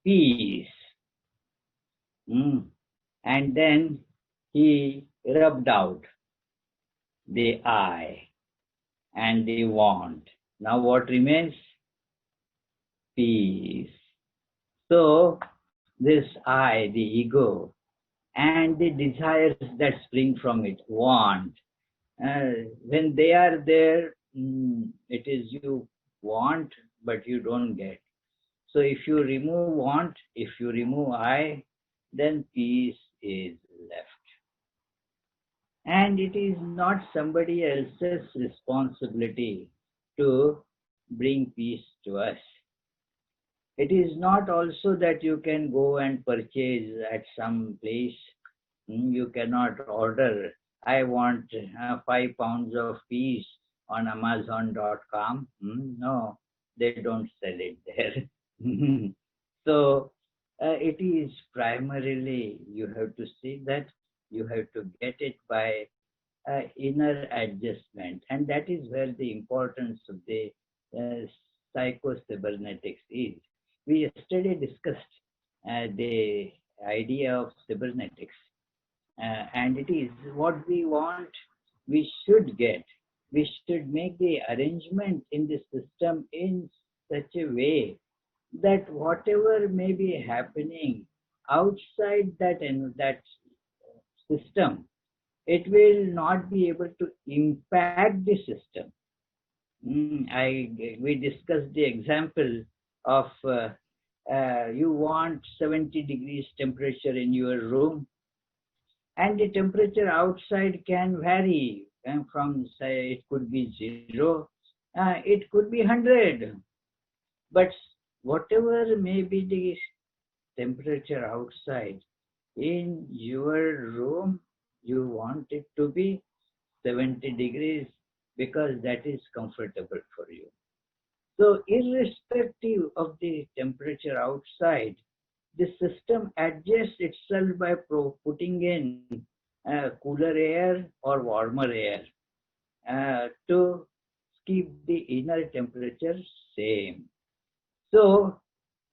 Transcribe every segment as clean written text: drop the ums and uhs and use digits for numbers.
peace. And then he rubbed out the I and the want. Now what remains? Peace. So this I, the ego, and the desires that spring from it, want, when they are there, it is you want, but you don't get. So if you remove want, if you remove I, then peace is left. And it is not somebody else's responsibility to bring peace to us. It is not also that you can go and purchase at some place. You cannot order, I want 5 pounds of peace on Amazon.com. No, they don't sell it there. So it is primarily, you have to see that you have to get it by inner adjustment. And that is where the importance of the psycho-cybernetics is. We yesterday discussed the idea of cybernetics, and it is what we want, we should get. We should make the arrangement in the system in such a way that whatever may be happening outside that system, it will not be able to impact the system. We discussed the example of you want 70 degrees temperature in your room, and the temperature outside can vary, and from, say, it could be 0, it could be 100, but whatever may be the temperature outside, in your room you want it to be 70 degrees because that is comfortable for you. So irrespective of the temperature outside, the system adjusts itself by putting in cooler air or warmer air to keep the inner temperature same. So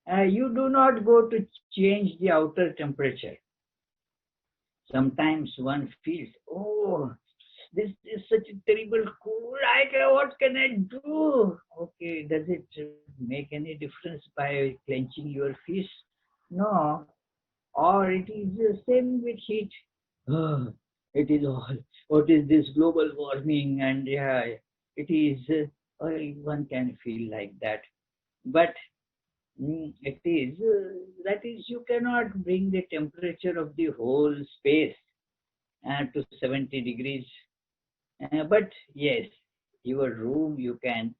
you do not go to change the outer temperature. Sometimes one feels, oh, this is such a terrible cold. What can I do? Okay, does it make any difference by clenching your fist? No. Or it is the same with heat. Oh, it is all, what is this global warming? And yeah, it is, one can feel like that. But it is, that is, you cannot bring the temperature of the whole space to 70 degrees. But yes, your room you can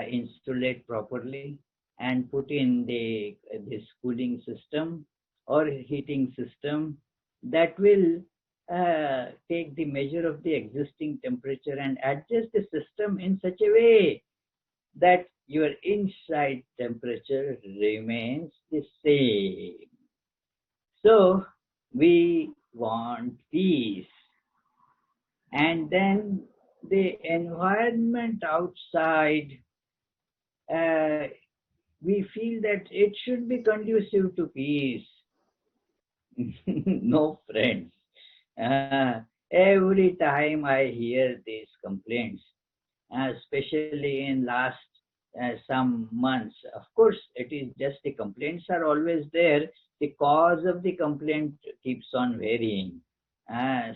insulate properly and put in this cooling system or heating system that will take the measure of the existing temperature and adjust the system in such a way that your inside temperature remains the same. So we want peace. And then the environment outside, we feel that it should be conducive to peace. No, friends. Every time I hear these complaints, especially in last some months, of course, it is just the complaints are always there. The cause of the complaint keeps on varying.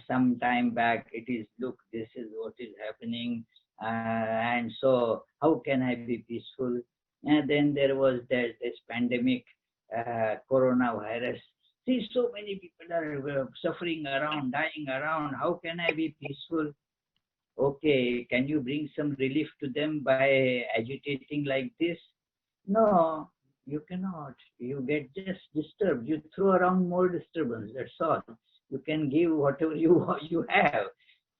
Some time back, it is, look, this is what is happening, and so how can I be peaceful? And then there was this pandemic, coronavirus. See, so many people are suffering around, dying around. How can I be peaceful? Okay, can you bring some relief to them by agitating like this? No, you cannot. You get just disturbed. You throw around more disturbance. That's all. You can give whatever you have.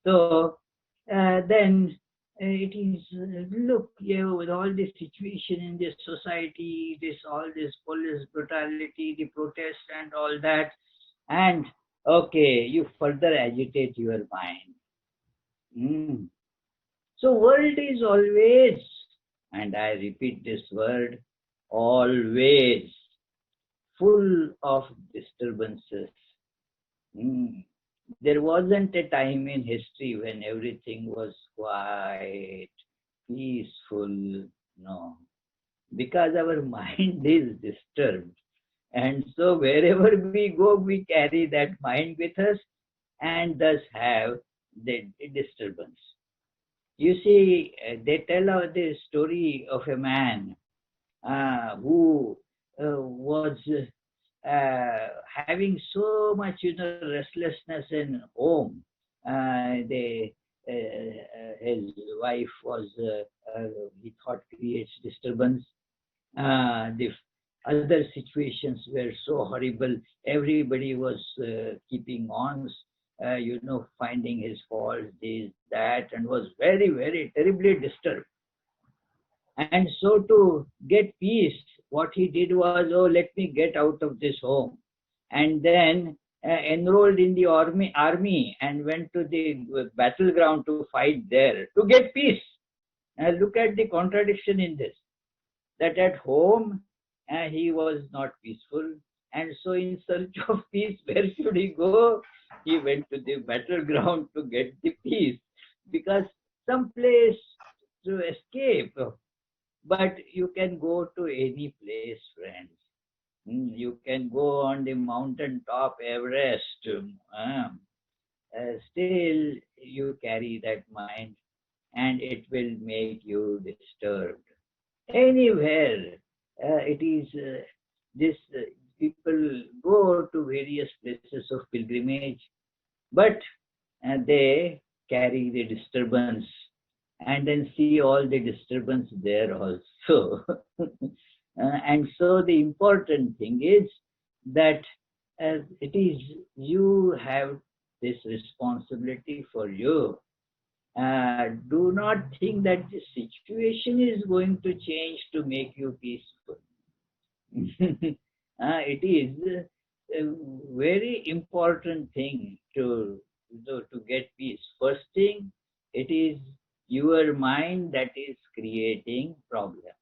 So then it is, look, with all this situation in this society, all this police brutality, the protest and all that, and okay, you further agitate your mind. So world is always, and I repeat this word, always full of disturbances. Mm. There wasn't a time in history when everything was quiet, peaceful. No, because our mind is disturbed. And so wherever we go, we carry that mind with us and thus have the disturbance. You see, they tell us the story of a man who was having so much, restlessness in home. His wife was, he thought, creates disturbance. The other situations were so horrible. Everybody was keeping on, finding his fault, this, that, and was very, very terribly disturbed. And so to get peace, what he did was, oh, let me get out of this home. And then enrolled in the army and went to the battleground to fight there to get peace. Look at the contradiction in this. That at home he was not peaceful, and so in search of peace, where should he go? He went to the battleground to get the peace, because some place to escape. But you can go to any place, friends. You can go on the mountain top, Everest. Still, you carry that mind, and it will make you disturbed. Anywhere, it is this. People go to various places of pilgrimage, but they carry the disturbance and then see all the disturbance there also. And so the important thing is that it is you have this responsibility for you. Do not think that the situation is going to change to make you peaceful. It is a very important thing to get peace. First thing, it is your mind that is creating problem.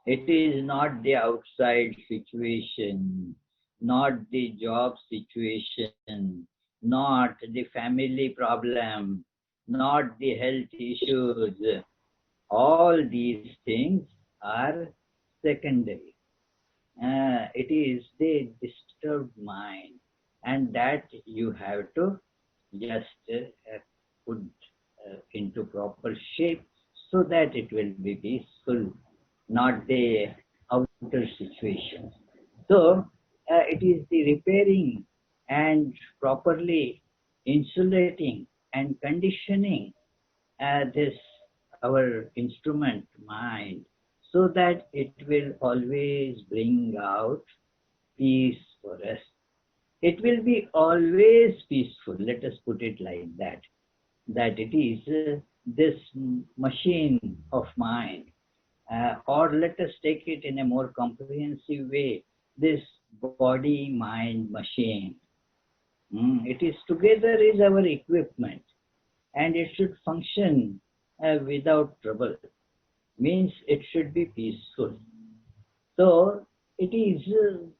It is not the outside situation, not the job situation, not the family problem, not the health issues. All these things are secondary. It is the disturbed mind, and that you have to just put into proper shape so that it will be peaceful, not the outer situation. So it is the repairing and properly insulating and conditioning this our instrument mind, so that it will always bring out peace for us. It will be always peaceful. Let us put it like that. That it is this machine of mind, or let us take it in a more comprehensive way, this body mind machine. It is together is our equipment, and it should function without trouble. Means it should be peaceful. So it is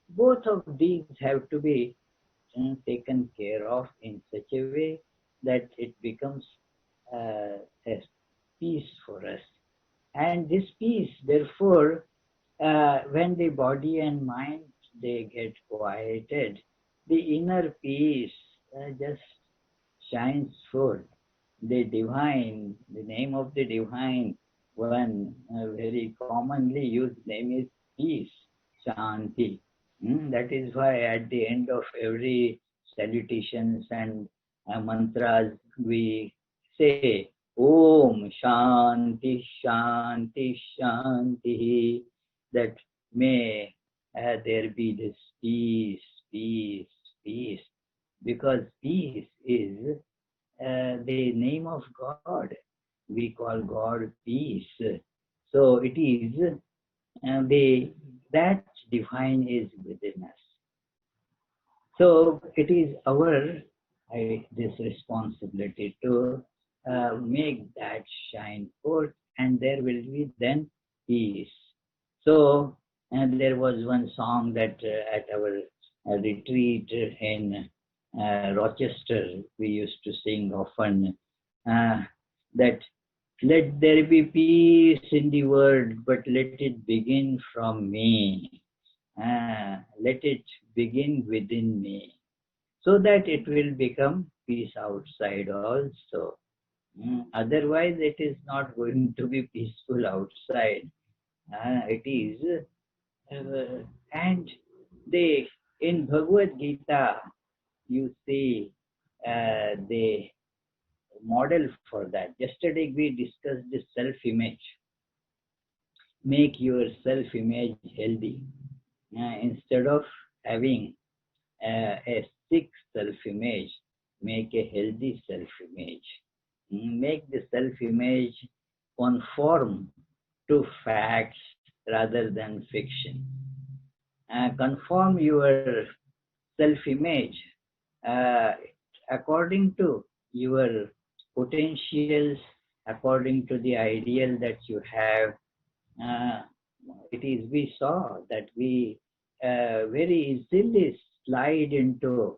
both of these have to be taken care of in such a way that it becomes a peace for us. And this peace, therefore, when the body and mind they get quieted, the inner peace just shines forth. The divine, the name of the divine one, very commonly used name is peace, Shanti. That is why at the end of every salutations and mantras we say Om Shanti Shanti Shanti, that may there be this peace, peace, peace, because peace is the name of God. We call God peace. So it is that divine is within us. So it is our this responsibility to make that shine forth, and there will be then peace. So And there was one song that at our retreat in Rochester we used to sing often, uh, that let there be peace in the world, but let it begin from me. Let it begin within me, so that it will become peace outside also. Otherwise, it is not going to be peaceful outside. It is, and they in Bhagavad Gita, you see the model for that. Yesterday we discussed the self-image. Make your self-image healthy. Instead of having a sick self-image, make a healthy self-image. Make the self-image conform to facts rather than fiction. Conform your self-image uh, according to your potentials, according to the ideal that you have. Uh, it is, we saw that we very easily slide into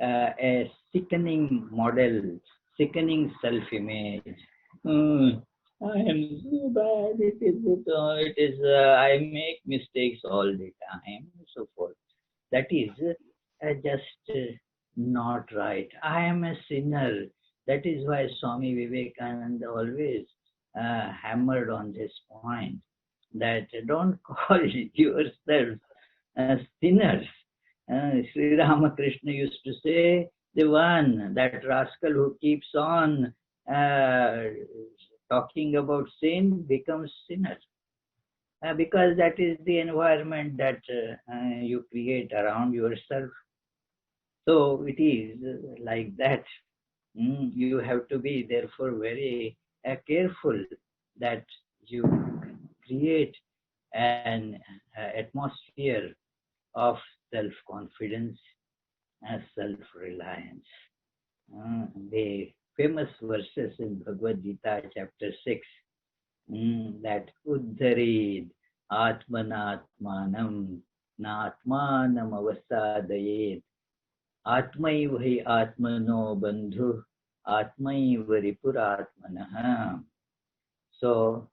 a sickening model, sickening self-image. Hmm, I am so bad. It is. I make mistakes all the time, so forth. That is just not right. I am a sinner. That is why Swami Vivekananda always hammered on this point, that don't call yourselves sinners. Sri Ramakrishna used to say, the one, that rascal who keeps on uh, talking about sin becomes sinner. Because that is the environment that you create around yourself. So it is like that. You have to be therefore very careful that you create an atmosphere of self-confidence and self-reliance. The famous verses in Bhagavad Gita, chapter 6, that Uddharid Atmanatmanam Natmanam Avasadayet Atmaiva hi Atmano Bandhu Atmaiva Ripuratmanaha. So,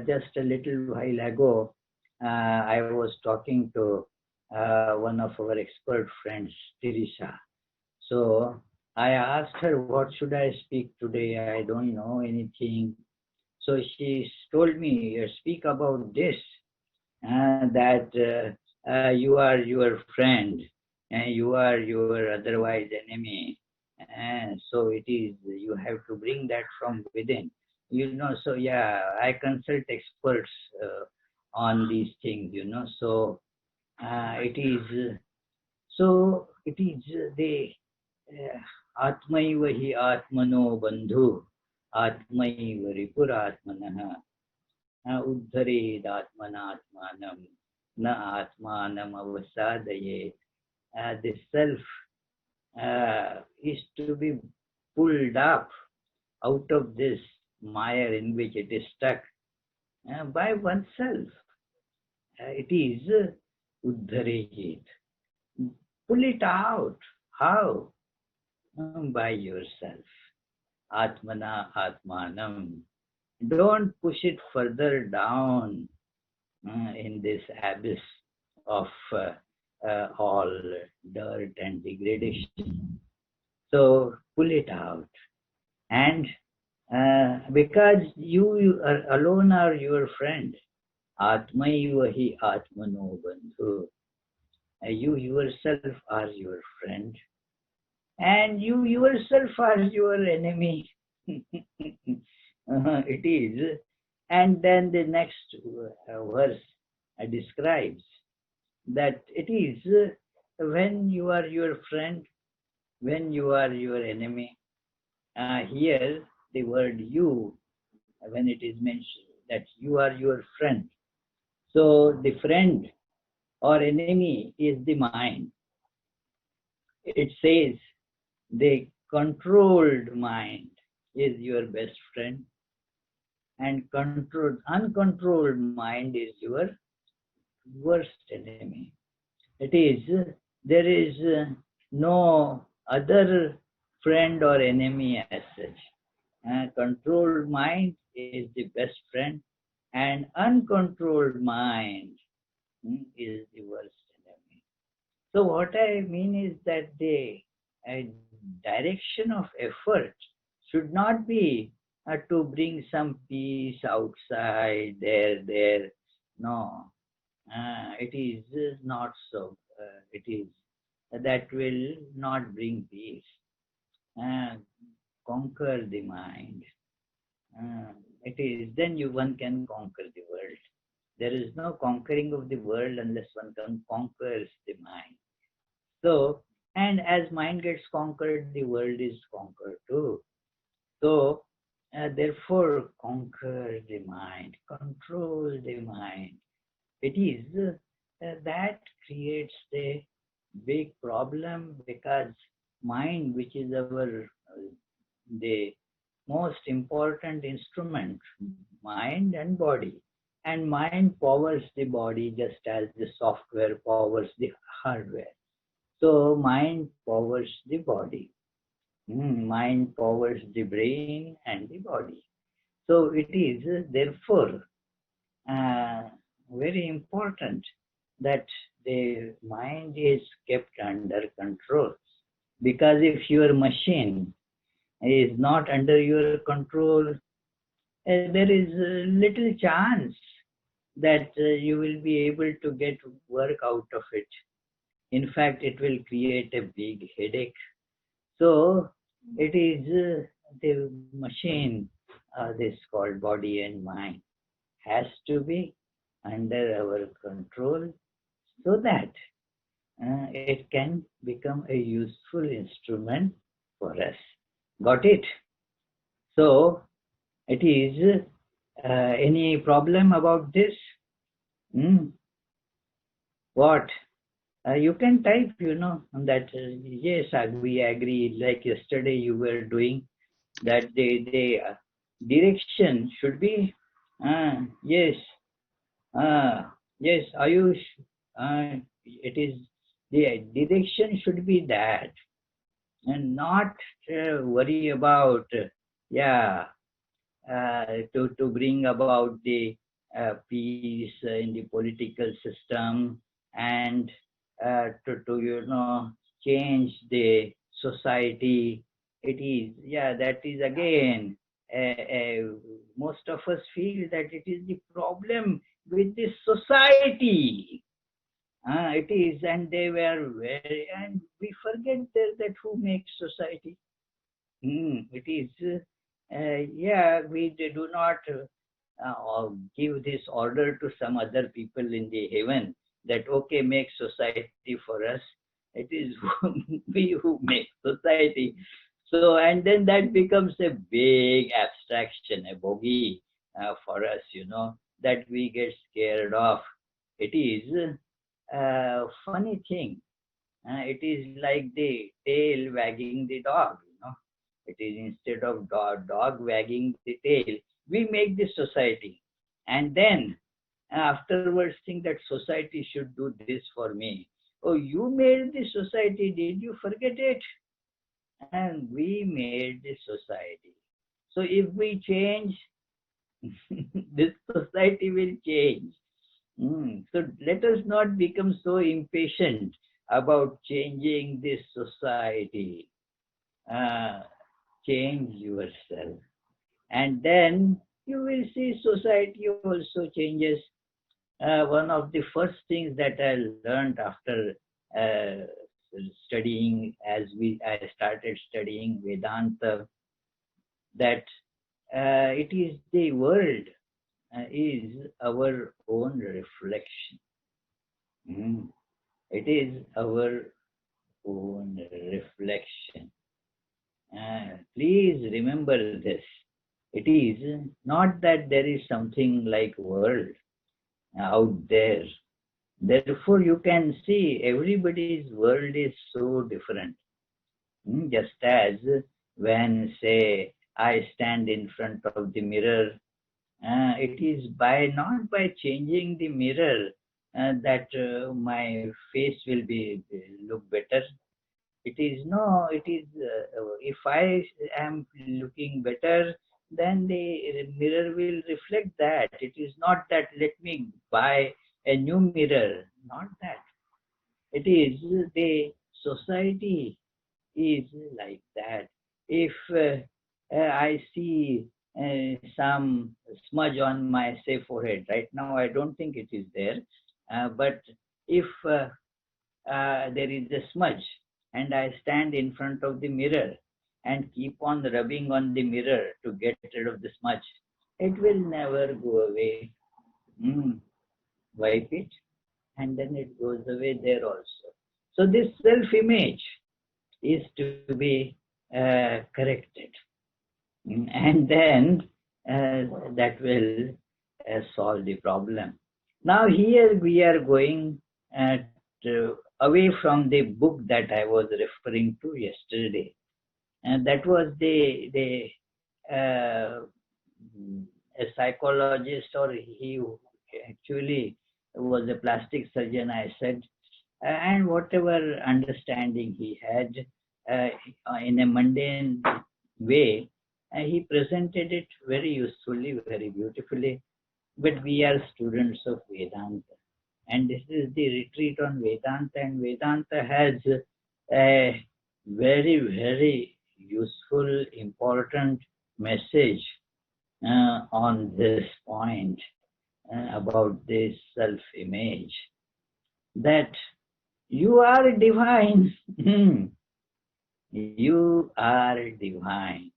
just a little while ago, I was talking to one of our expert friends, Tirisha. So, I asked her, what should I speak today? I don't know anything. So, she told me, speak about this, that you are your friend and you are your otherwise enemy. And so it is, you have to bring that from within. So yeah, I consult experts on these things, So it is, it is the Atmaiva hi Atmano Bandhu, Atmaiva Ripuratmanah, Uddhared Atmanatmanam, Na Atmanam Avasadayet. The self is to be pulled up out of this mire in which it is stuck by oneself. It is Uddhared. Pull it out. How? By yourself. Atmana Atmanam. Don't push it further down in this abyss of all dirt and degradation. So pull it out. And because you are alone are your friend, Atmaiva hi Atmano Bandhu. You yourself are your friend, and you yourself are your enemy. It is. And then the next verse describes that it is when you are your friend, when you are your enemy. Here, the word you, when it is mentioned that you are your friend. So the friend or enemy is the mind. It says the controlled mind is your best friend, and uncontrolled mind is your worst enemy. It is, there is no other friend or enemy as such. Controlled mind is the best friend, and uncontrolled mind is the worst enemy. So what I mean is that the uh, direction of effort should not be to bring some peace outside, there. No, it is not so. It is that will not bring peace. Uh, Conquer the mind. Uh, it is then one can conquer the world. There is no conquering of the world unless one can conquers the mind. So, and as mind gets conquered, the world is conquered too. So, therefore, conquer the mind, control the mind. It is that creates the big problem because mind, which is our the most important instrument, mind and body. And mind powers the body just as the software powers the hardware. So mind powers the body. Mind powers the brain and the body. So it is therefore uh, very important that the mind is kept under control. Because if your machine is not under your control, there is little chance that you will be able to get work out of it. In fact, it will create a big headache. So it is the machine, this called body and mind, has to be under our control so that it can become a useful instrument for us. Got it? So it is any problem about this? Hmm? What? You can type, that yes, we agree. Like yesterday, you were doing that. The direction should be yes, yes. Ayush, it is the direction should be that, and not worry about yeah to bring about the peace in the political system and to change the society. It is, yeah, that is again most of us feel that it is the problem with this society. It is, and they were very, and we forget that who makes society. It is, yeah, we do not give this order to some other people in the heaven that, okay, make society for us. It is we who make society. So, and then that becomes a big abstraction, a bogey for us, that we get scared of. It is a funny thing. It is like the tail wagging the dog. It is instead of dog wagging the tail, we make this society. And then afterwards think that society should do this for me. Oh, you made this society, did you forget it? And we made this society. So if we change, this society will change. So let us not become so impatient about changing this society. Uh, Change yourself, and then you will see society also changes. One of the first things that I learned after uh, studying, as I started studying Vedanta, that it is the world is our own reflection. Mm. It is our own reflection. Please remember this. It is not that there is something like world out there. Therefore, you can see everybody's world is so different. Just as when, say, I stand in front of the mirror, it is by not by changing the mirror that my face will be look better. It is no, it is if I am looking better, then the mirror will reflect that. It is not that let me buy a new mirror, not that. It is the society is like that. If I see some smudge on my say forehead right now, I don't think it is there. But if there is a smudge and I stand in front of the mirror and keep on rubbing on the mirror to get rid of the smudge, it will never go away. Mm, wipe it and then it goes away there also. So this self-image is to be corrected. And then that will solve the problem. Now here we are going away from the book that I was referring to yesterday, and that was the a psychologist, or he actually was a plastic surgeon, I said, and whatever understanding he had uh, in a mundane way, he presented it very usefully, very beautifully. But we are students of Vedanta, and this is the retreat on Vedanta, and Vedanta has a very, very useful, important message on this point about this self-image, that you are divine. You are divine.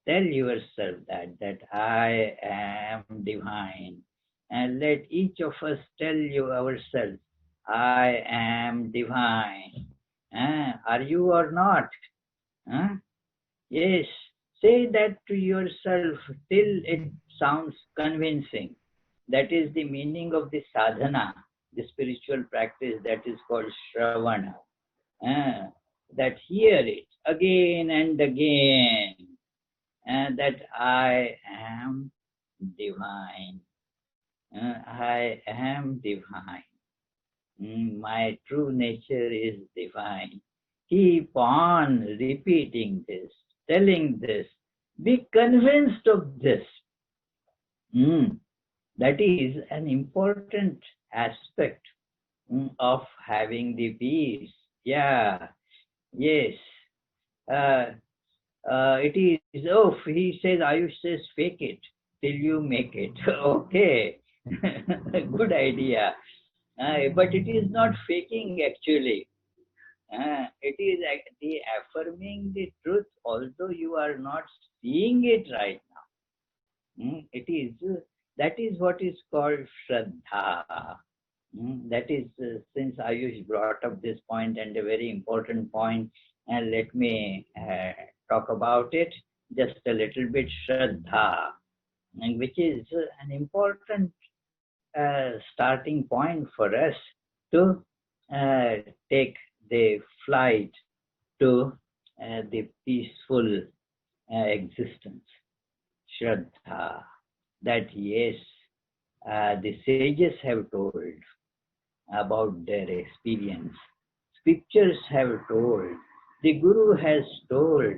Tell yourself that I am divine. And let each of us tell you ourselves, I am divine. Are you or not? Huh? Yes. Say that to yourself till it sounds convincing. That is the meaning of the sadhana, the spiritual practice that is called Shravana. Uh, that hear it again and again, and that I am divine. I am divine. My true nature is divine. Keep on repeating this, telling this. Be convinced of this. That is an important aspect of having the peace. Yeah, yes. Uh, it is, oh, he says, Ayush says, fake it till you make it. Okay, good idea. But it is not faking actually. It is the affirming the truth, although you are not seeing it right now. It is that is what is called Shraddha. That is, since Ayush brought up this point and a very important point, and let me talk about it just a little bit. Shraddha, and which is an important starting point for us to uh, take the flight to the peaceful existence. Shraddha, that yes, the sages have told about their experience. Scriptures have told, the Guru has told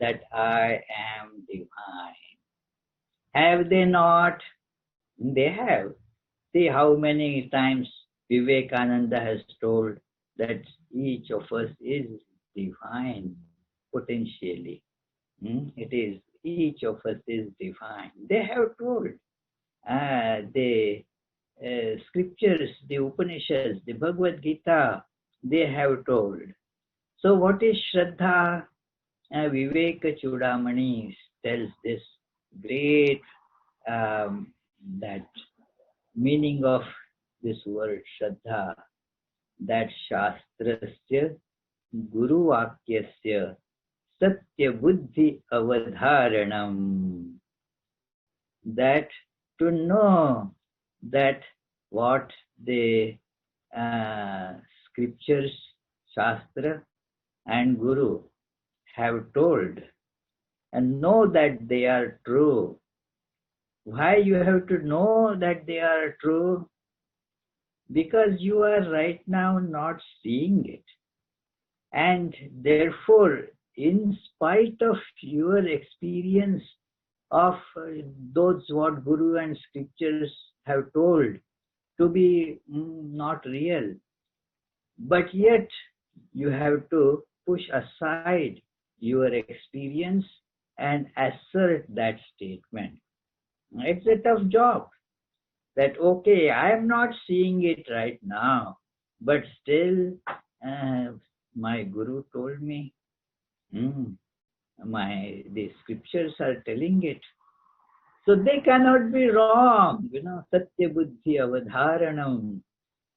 that I am divine. Have they not? They have. See how many times Vivekananda has told that each of us is divine potentially. It is each of us is divine. They have told. The scriptures, the Upanishads, the Bhagavad Gita, they have told. So what is Shraddha? Viveka Chudamani tells this great that meaning of this word Shraddha, that Shastrasya Guru Vakyasya Satya Buddhi Avadharanam, that to know that what the scriptures, Shastra and Guru have told, and know that they are true. Why you have to know that they are true? because you are right now not seeing it. And therefore, in spite of your experience of those what Guru and scriptures have told to be not real, but yet you have to push aside your experience and assert that statement. It's a tough job. That okay, I am not seeing it right now, but still, uh, my Guru told me, hmm, the scriptures are telling it. So they cannot be wrong, Satya Buddhi Avadharanam,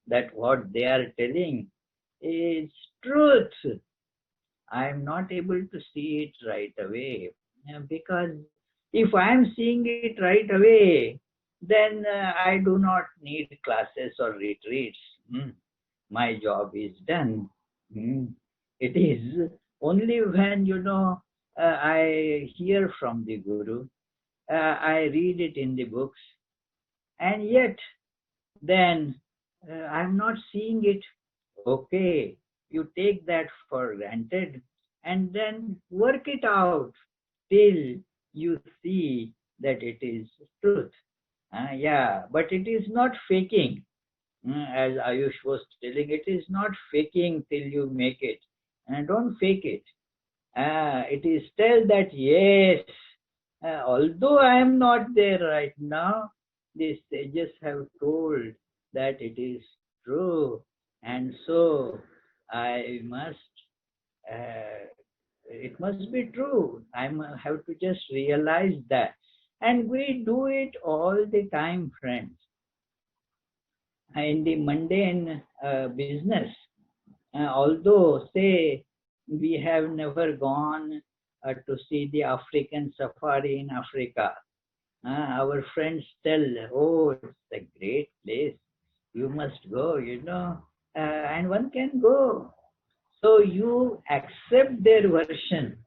that what they are telling is truth. I am not able to see it right away. Because if I am seeing it right away, then I do not need classes or retreats. My job is done. Hmm. It is only when, I hear from the Guru, I read it in the books, and yet then I'm not seeing it. Okay, you take that for granted and then work it out till you see that it is truth. Yeah, but it is not faking. As Ayush was telling, it is not faking till you make it. And don't fake it. It is tell that yes, although I am not there right now, the sages have told that it is true, and so I must. Uh, it must be true. Have to just realize that, and we do it all the time, friends. In the mundane business, although say we have never gone to see the African safari in Africa, our friends tell, oh, it's a great place, you must go, and one can go. So you accept their version,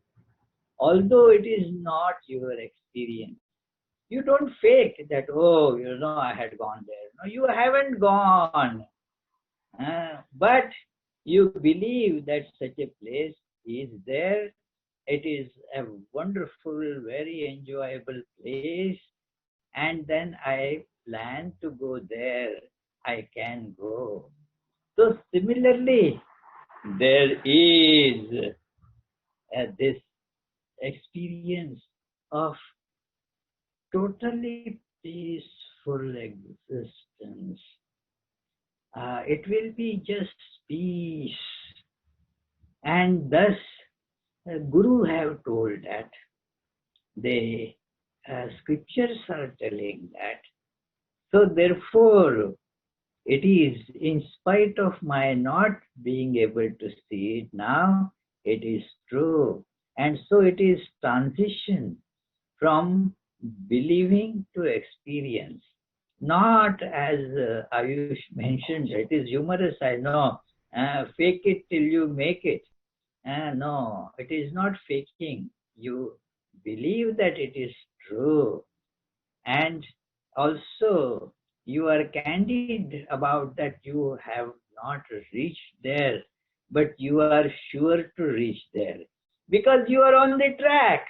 although it is not your experience. You don't fake that, oh, I had gone there. No, you haven't gone. But you believe that such a place is there. It is a wonderful, very enjoyable place, and then I plan to go there. I can go. So similarly, there is this experience of totally peaceful existence. It will be just peace, and thus Guru have told that. The scriptures are telling that. So therefore, it is in spite of my not being able to see it now, it is true. And so it is transition from believing to experience. Not as Ayush mentioned, it is humorous, I know. Fake it till you make it. No, it is not faking. You believe that it is true, and also you are candid about that you have not reached there, but you are sure to reach there because you are on the track.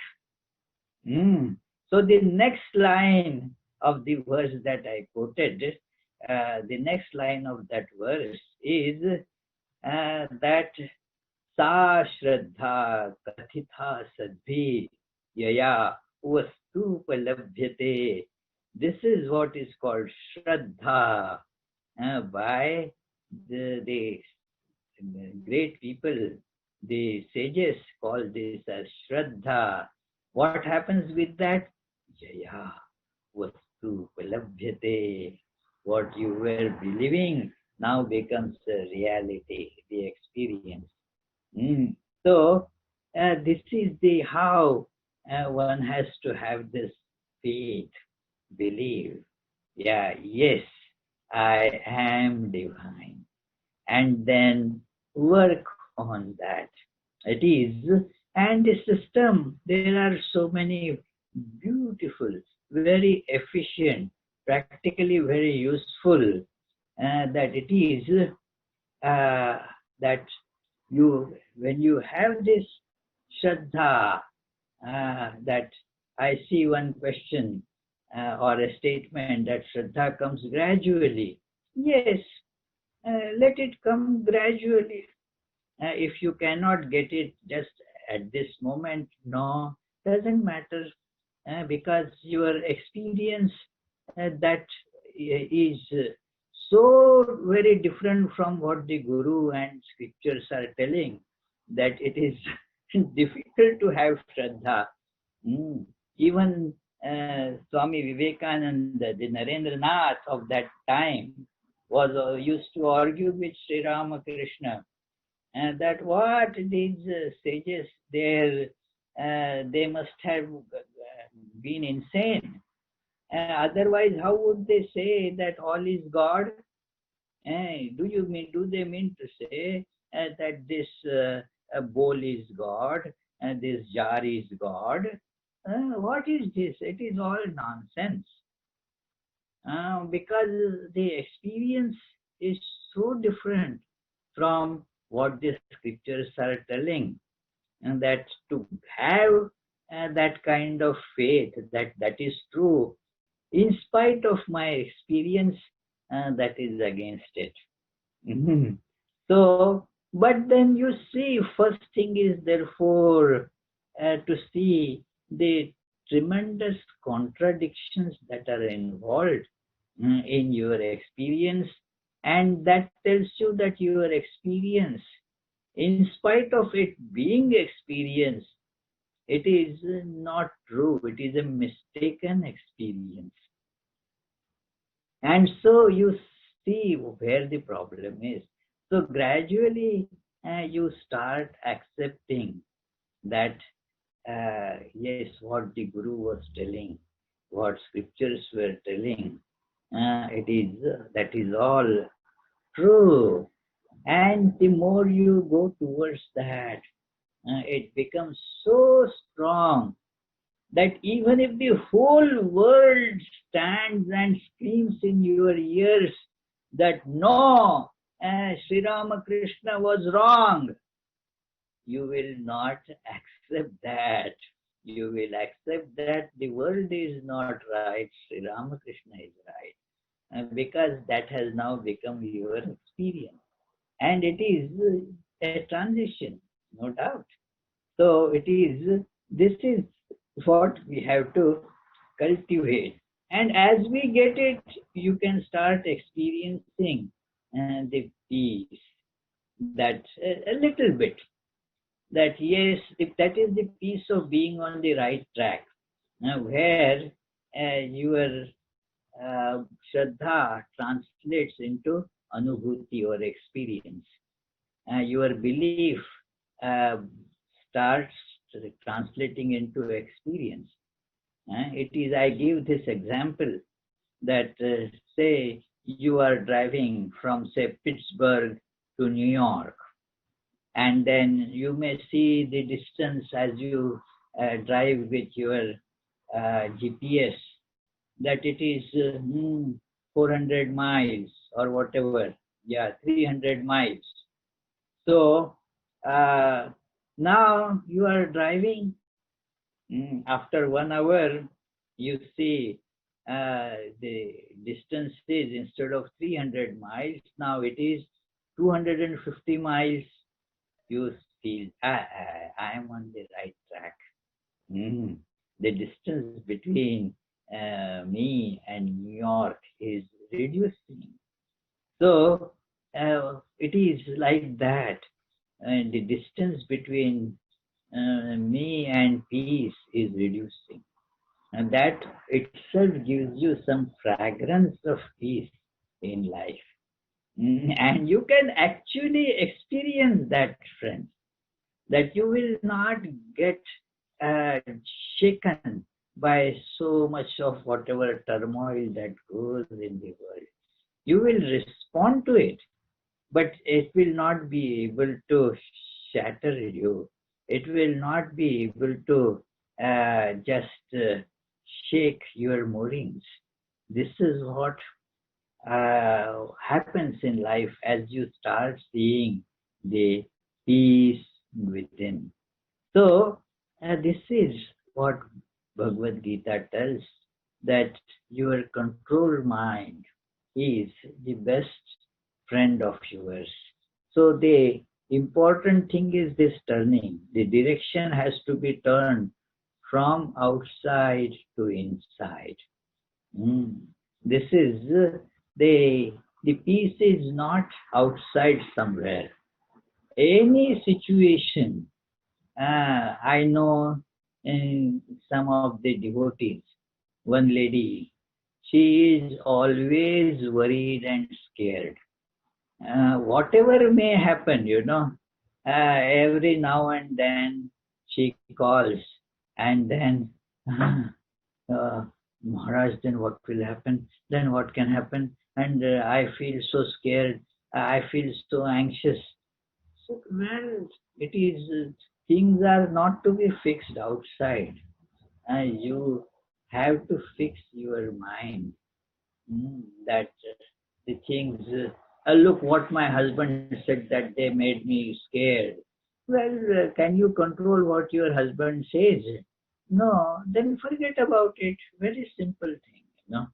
So the next line of the verse that I quoted, the next line of that verse is that Sa Shraddha Kathitha Sadbhi Yaya Vastupalabhyate. This is what is called Shraddha by the great people. The sages call this as Shraddha. What happens with that? Jaya Vastupalabhyate. What you were believing now becomes a reality, the experience. Mm. So this is the how one has to have this faith, believe. Yeah, yes, I am divine, and then work on that. It is, and the system. There are so many beautiful, very efficient, practically very useful that it is that when you have this Shraddha, that I see one question or a statement that Shraddha comes gradually. Yes, let it come gradually. If you cannot get it just at this moment, no, doesn't matter, because your experience that is so very different from what the Guru and scriptures are telling, that it is difficult to have Shraddha. Mm. Even Swami Vivekananda, the Narendranath of that time, was used to argue with Sri Ramakrishna, and that what these sages there, they must have been insane. Otherwise, how would they say that all is God? Do they mean to say that this bowl is God and this jar is God? What is this? It is all nonsense. Because the experience is so different from what the scriptures are telling, and that to have that kind of faith that is true, in spite of my experience, that is against it. Mhm. So, but then you see, first thing is therefore to see the tremendous contradictions that are involved in your experience, and that tells you that your experience, in spite of it being experience, it is not true, it is a mistaken experience. And so you see where the problem is. So gradually you start accepting that yes, what the Guru was telling, what scriptures were telling, it is that is all true. And the more you go towards that, it becomes so strong that even if the whole world stands and screams in your ears that no, Sri Ramakrishna was wrong, you will not accept that. You will accept that the world is not right, Sri Ramakrishna is right, because that has now become your experience. And it is a transition, no doubt. So this is what we have to cultivate. And as we get it, you can start experiencing the peace, that a little bit, that yes, if that is the piece of being on the right track, where your Shraddha translates into anubhuti or experience. Your belief uh, starts translating into experience. It is, I give this example that say you are driving from say Pittsburgh to New York, and then you may see the distance as you drive with your GPS, that it is 400 miles or whatever, yeah, 300 miles. So now you are driving. After 1 hour, you see the distance is, instead of 300 miles, now it is 250 miles. You feel, I am on the right track. The distance between me and New York is reducing. So it is like that. And the distance between me and peace is reducing. And that itself gives you some fragrance of peace in life. And you can actually experience that, friends, that you will not get uh, shaken by so much of whatever turmoil that goes in the world. You will respond to it, but it will not be able to shatter you. It will not be able to just shake your moorings. This is what happens in life as you start seeing the peace within. So, this is what Bhagavad Gita tells, that your controlled mind is the best friend of yours. So, the important thing is this turning. The direction has to be turned from outside to inside. Mm. This is the peace is not outside somewhere. Any situation, I know in some of the devotees, one lady, she is always worried and scared. Whatever may happen, every now and then she calls, and then, uh, Maharaj, then what will happen? Then what can happen? And I feel so scared. I feel so anxious. So, well, it is, things are not to be fixed outside. You have to fix your mind. That the things, look what my husband said that they made me scared. Well, can you control what your husband says? No, then forget about it. Very simple thing,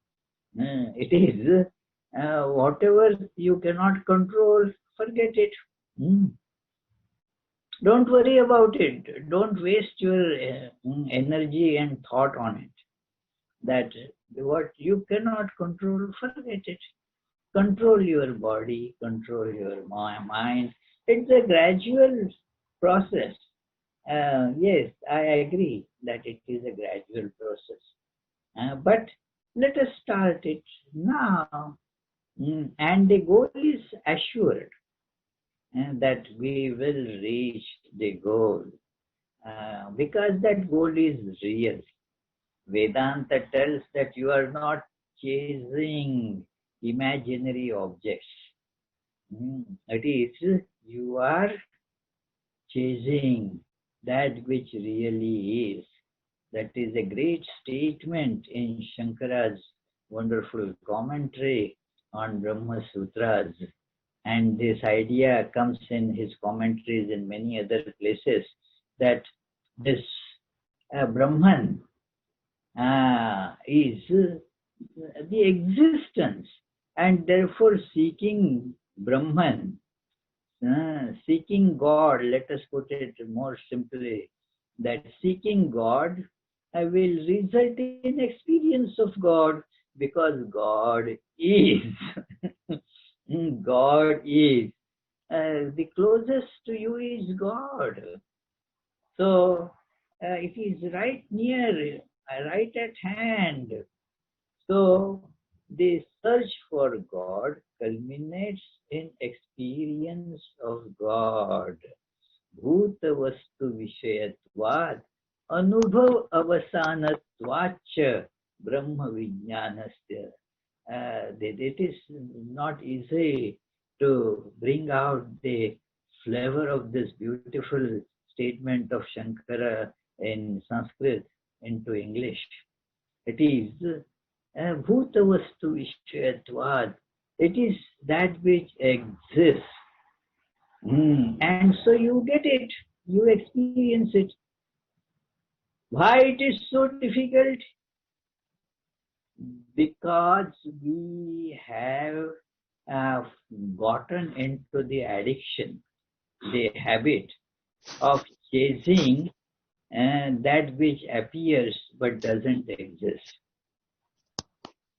it is, whatever you cannot control, forget it. Hmm. Don't worry about it. Don't waste your energy and thought on it. That what you cannot control, forget it. Control your body, control your mind. It's a gradual process. Yes, I agree that it is a gradual process. But let us start it now. And the goal is assured, and that we will reach the goal, because that goal is real. Vedanta tells that you are not chasing imaginary objects. It is, you are chasing that which really is. That is a great statement in Shankara's wonderful commentary on Brahma Sutras. And this idea comes in his commentaries in many other places, that this Brahman is the existence, and therefore seeking Brahman, seeking God, let us put it more simply, that seeking God will result in experience of God, because God is. God is. The closest to you is God. So it is right near, right at hand. So the search for God culminates in experience of God. Bhuta vastu vishayatvad anubhav avasanatvacha brahma vijnanasya. It is not easy to bring out the flavor of this beautiful statement of Shankara in Sanskrit into English. It is bhuta vastu vishayatvad. It is that which exists. And so you get it, you experience it. Why it is so difficult? Because we have uh, gotten into the addiction, the habit of chasing that which appears but doesn't exist.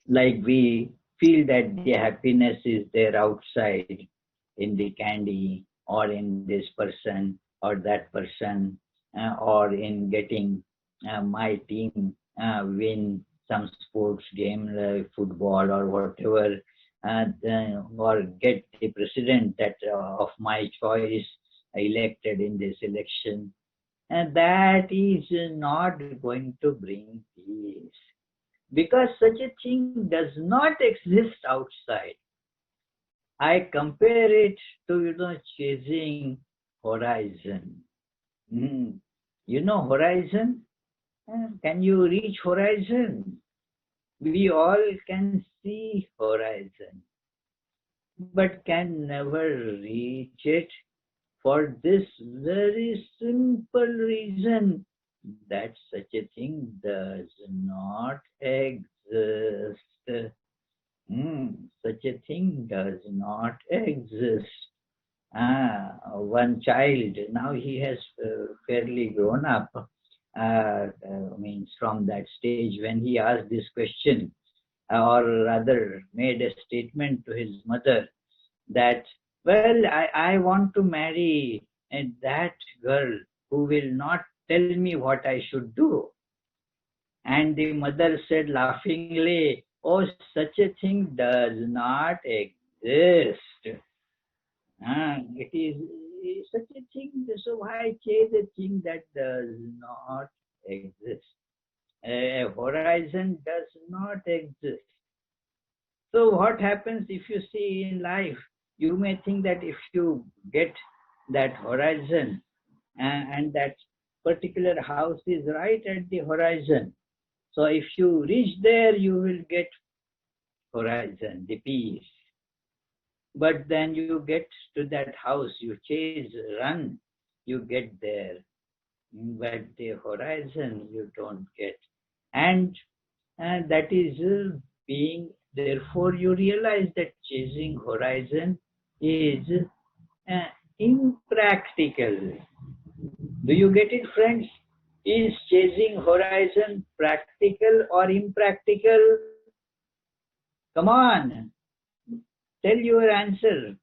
Like we feel that the happiness is there outside, in the candy, or in this person or that person, or in getting my team win some sports game like football or whatever, or get the president that of my choice elected in this election. And that is not going to bring peace, because such a thing does not exist outside. I compare it to, chasing horizon. Horizon? Can you reach horizon? We all can see horizon, but can never reach it for this very simple reason that such a thing does not exist. Such a thing does not exist. One child, now he has fairly grown up, means from that stage when he asked this question, or rather made a statement to his mother that, well, I want to marry that girl who will not tell me what I should do. And the mother said laughingly, oh, such a thing does not exist. It is such a thing, so why chase a thing that does not exist? A horizon does not exist. So what happens if you see in life? You may think that if you get that horizon and that particular house is right at the horizon, so if you reach there, you will get horizon, the peace. But then you get to that house, you chase, run, you get there. But the horizon you don't get. And that is being, therefore you realize that chasing horizon is impractical. Do you get it, friends? Is chasing horizon practical or impractical? Come on, tell your answer.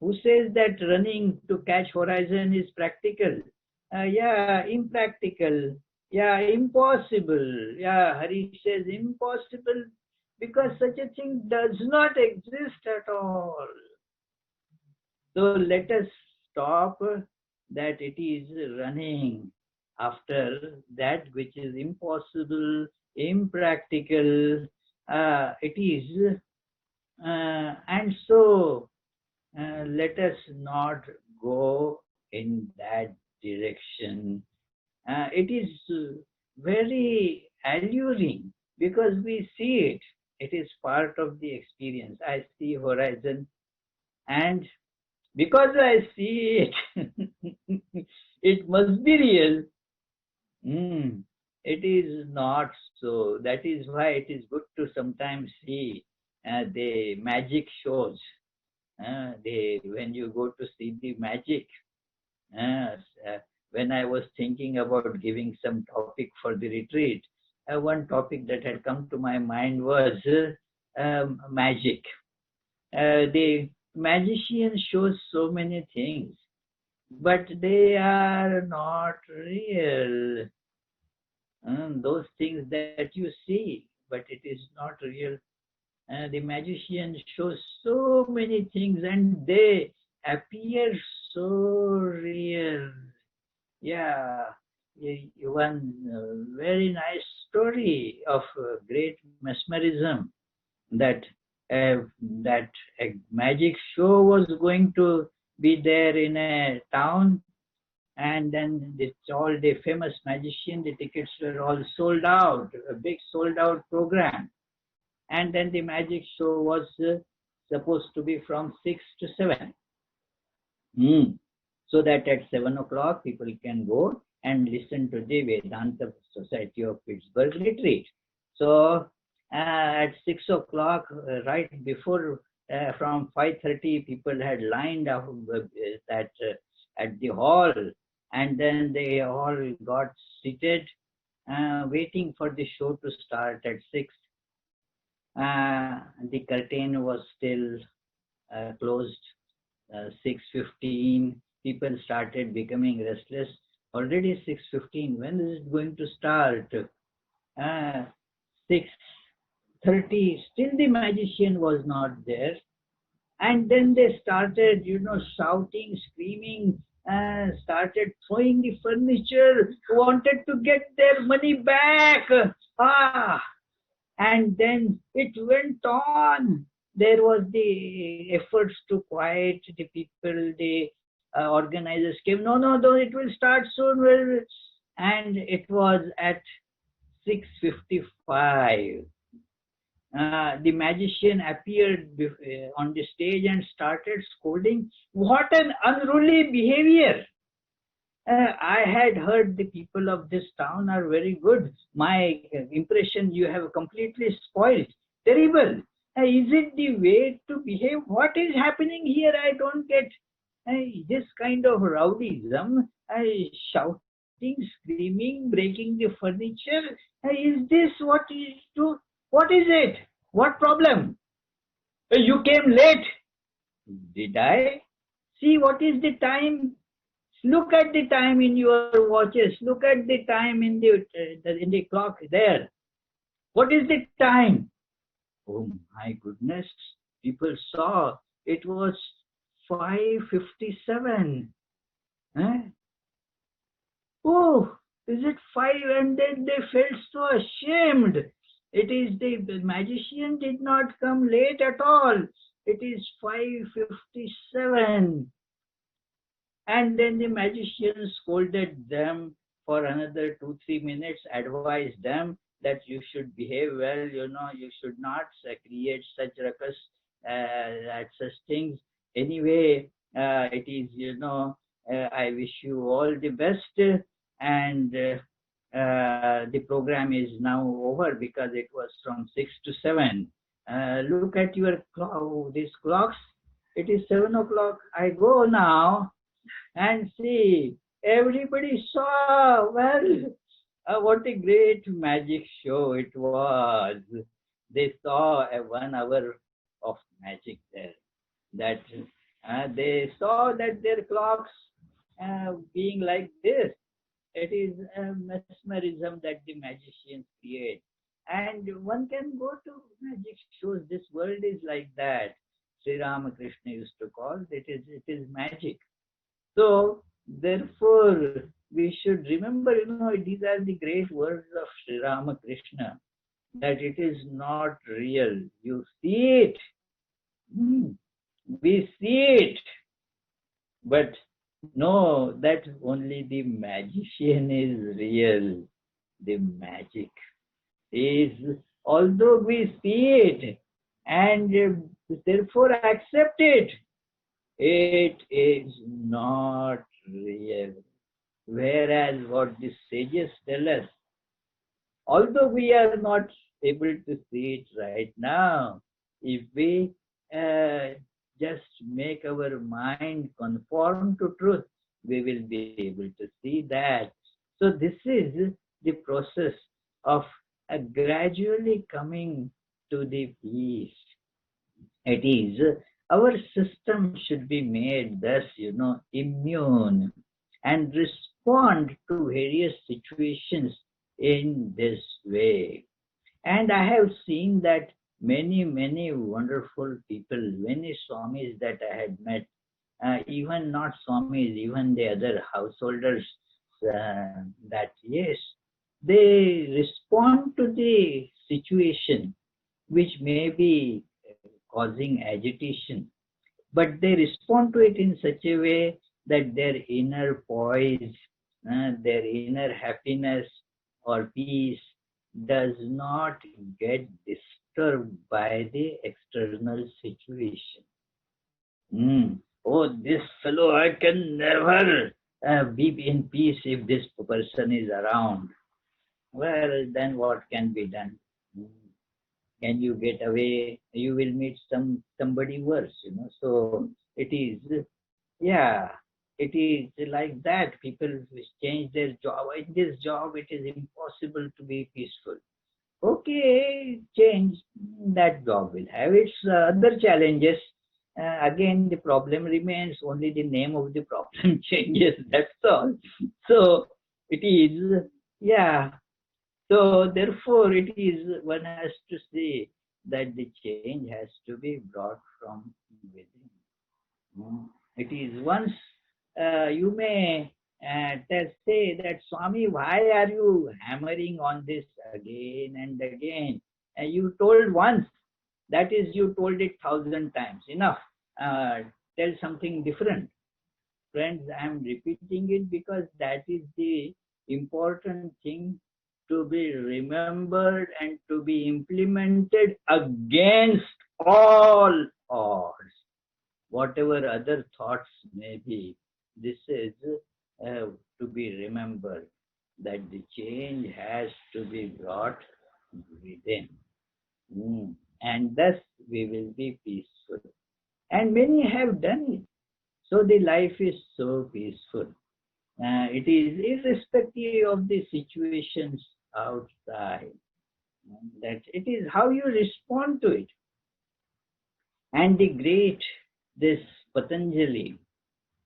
Who says that running to catch horizon is practical? Yeah, impractical. Yeah, impossible. Yeah, Hari says impossible because such a thing does not exist at all. So let us stop that it is running after that which is impossible, impractical. It is, and so let us not go in that direction. It is very alluring because we see it. It is part of the experience. I see horizon, and because I see it, it must be real. It is not so. That is why it is good to sometimes see the magic shows. When you go to see the magic, uh, uh, when I was thinking about giving some topic for the retreat, one topic that had come to my mind was magic. The magician shows so many things, but they are not real. Those things that you see, but it is not real. The magician shows so many things and they appear so real. Yeah, one very nice story of great mesmerism that that a magic show was going to be there in a town, and then all the famous magician, the tickets were all sold out, a big sold out program. And then the magic show was supposed to be from 6 to 7. So that at 7 o'clock people can go and listen to the Vedanta Society of Pittsburgh retreat. So at 6 o'clock, right before, from 5:30, people had lined up that at the hall, and then they all got seated, waiting for the show to start at 6. The curtain was still closed. 6:15, people started becoming restless. Already 6:15. When is it going to start? 6:30. Still the magician was not there. And then they started, shouting, screaming, started throwing the furniture, wanted to get their money back. And then it went on. There was the efforts to quiet the people. The organizers came, no, it will start soon. And it was at 6:55. The magician appeared on the stage and started scolding. What an unruly behavior! I had heard the people of this town are very good. My impression you have completely spoiled. Terrible. Is it the way to behave? What is happening here? I don't get this kind of rowdyism. Shouting, screaming, breaking the furniture. Is this what is to? What is it? What problem? You came late. Did I? See what is the time? Look at the time in your watches. Look at the time in the clock there. What is the time? Oh my goodness! People saw it was 5:57. Huh? Oh, is it five? And then they felt so ashamed. It is the magician did not come late at all. It is 5:57. And then the magician scolded them for another 2-3 minutes, advised them that you should behave well, you should not create such ruckus at such things. Anyway, it is, I wish you all the best. And the program is now over because it was from 6 to 7. Look at your clock, these clocks. It is 7 o'clock. I go now and see. Everybody saw. Well, what a great magic show it was. They saw a 1 hour of magic there. That they saw that their clocks being like this. It is mesmerism that the magicians create. And one can go to magic shows. This world is like that. Sri Ramakrishna used to call it is magic. So therefore we should remember, these are the great words of Sri Ramakrishna, that it is not real. You see it. We see it. But no, that only the magician is real. The magic is, although we see it and therefore accept it, it is not real. Whereas what the sages tell us, although we are not able to see it right now, if we just make our mind conform to truth, we will be able to see that. So this is the process of gradually coming to the peace. It is our system should be made thus, immune and respond to various situations in this way. And I have seen that many wonderful people, many Swamis that I had met, even not Swamis, even the other householders, that yes, they respond to the situation which may be causing agitation, but they respond to it in such a way that their inner poise, their inner happiness or peace does not get disturbed by the external situation. Oh, this fellow, I can never be in peace if this person is around. Well, then what can be done? Can you get away? You will meet somebody worse, So it is, yeah, it is like that. People change their job. In this job, it is impossible to be peaceful. Okay, change. That job will have its other challenges. Again, the problem remains. Only the name of the problem changes. That's all. So it is, yeah. So therefore, it is, one has to say that the change has to be brought from within. It is once you may say that, Swami, why are you hammering on this again and again? You told once, that is, you told it 1,000 times. Enough. Tell something different. Friends, I am repeating it because that is the important thing to be remembered and to be implemented against all odds. Whatever other thoughts may be, this is to be remembered that the change has to be brought within. And thus we will be peaceful. And many have done it. So the life is so peaceful. It is irrespective of the situations outside. That it is how you respond to it. And the great, this Patanjali,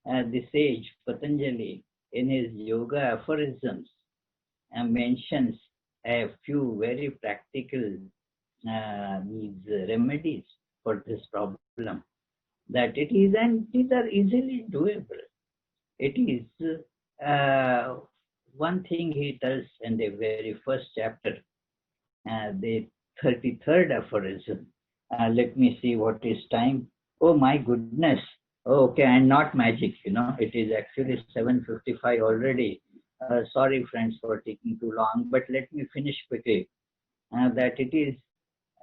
the sage Patanjali, in his yoga aphorisms, mentions a few very practical these remedies for this problem. That it is, and these are easily doable. It is one thing he tells in the very first chapter, the 33rd aphorism. Let me see what is time. Oh my goodness. Oh, okay, and not magic, it is actually 7:55 already. Sorry friends for taking too long, but let me finish quickly. That it is,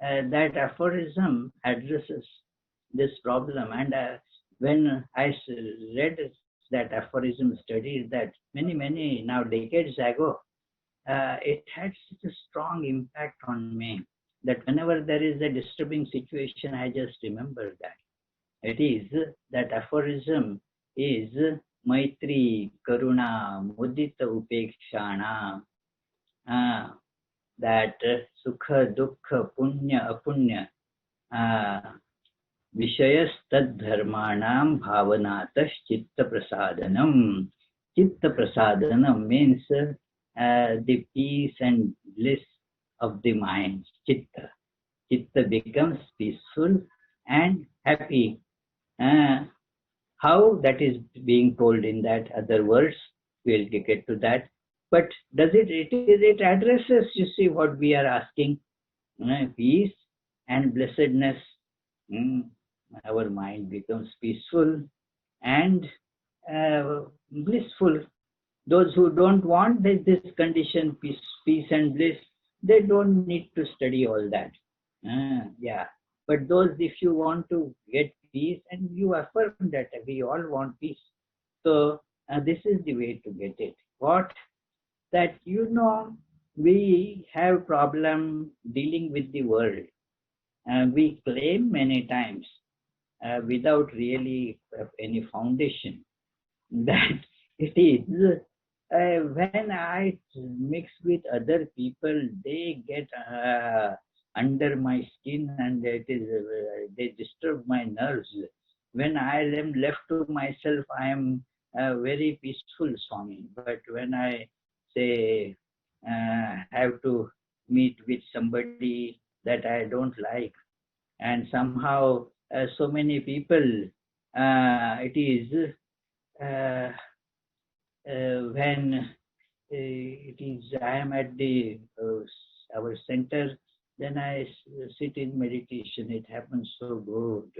that aphorism addresses this problem. And when I read that aphorism, studied that many now decades ago, it had such a strong impact on me that whenever there is a disturbing situation, I just remember that. It is, that aphorism is Maitri, Karuna, Mudita Upekshana, that Sukha, Dukkha, Punya, Apunya, Vishayastad-dharmanam bhavanatas chitta prasadanam. Chitta prasadanam means the peace and bliss of the mind. Chitta. Chitta becomes peaceful and happy. How that is being told in that other words, we'll get to that. But does it addresses, you see, what we are asking, peace and blessedness. Our mind becomes peaceful and blissful. Those who don't want this condition, peace and bliss, they don't need to study all that. Yeah. But those, if you want to get peace, and you affirm that we all want peace, so this is the way to get it. What? That we have problem dealing with the world. We claim many times without really any foundation that it is, when I mix with other people, they get under my skin, and they disturb my nerves. When I am left to myself, I am very peaceful, Swami. But when I say have to meet with somebody that I don't like, and somehow so many people, it is when it is I am at the our center, then I sit in meditation. It happens so good.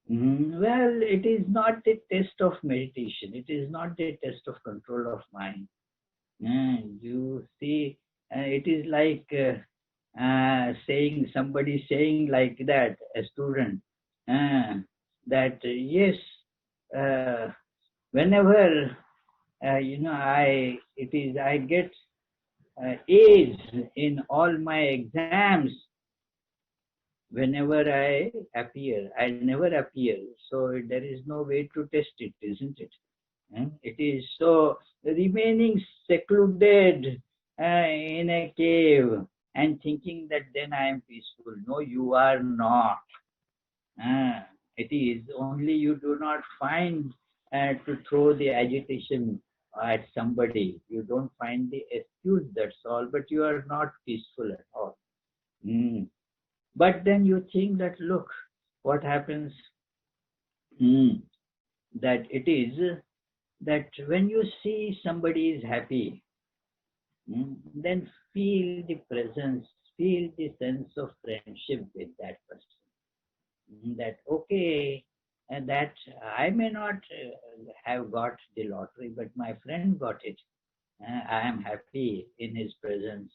Well, it is not the test of meditation. It is not the test of control of mind. You see, it is like somebody saying like that, a student, that yes, whenever I get A's in all my exams. Whenever I appear, I never appear. So there is no way to test it, isn't it? It is so remaining secluded in a cave and thinking that then I am peaceful. No, you are not. It is only you do not find to throw the agitation at somebody. You don't find the excuse, that's all, but you are not peaceful at all. But then you think that, look, what happens, that it is that when you see somebody is happy, then feel the presence, feel the sense of friendship with that person. That, okay, and that I may not have got the lottery, but my friend got it. I am happy in his presence.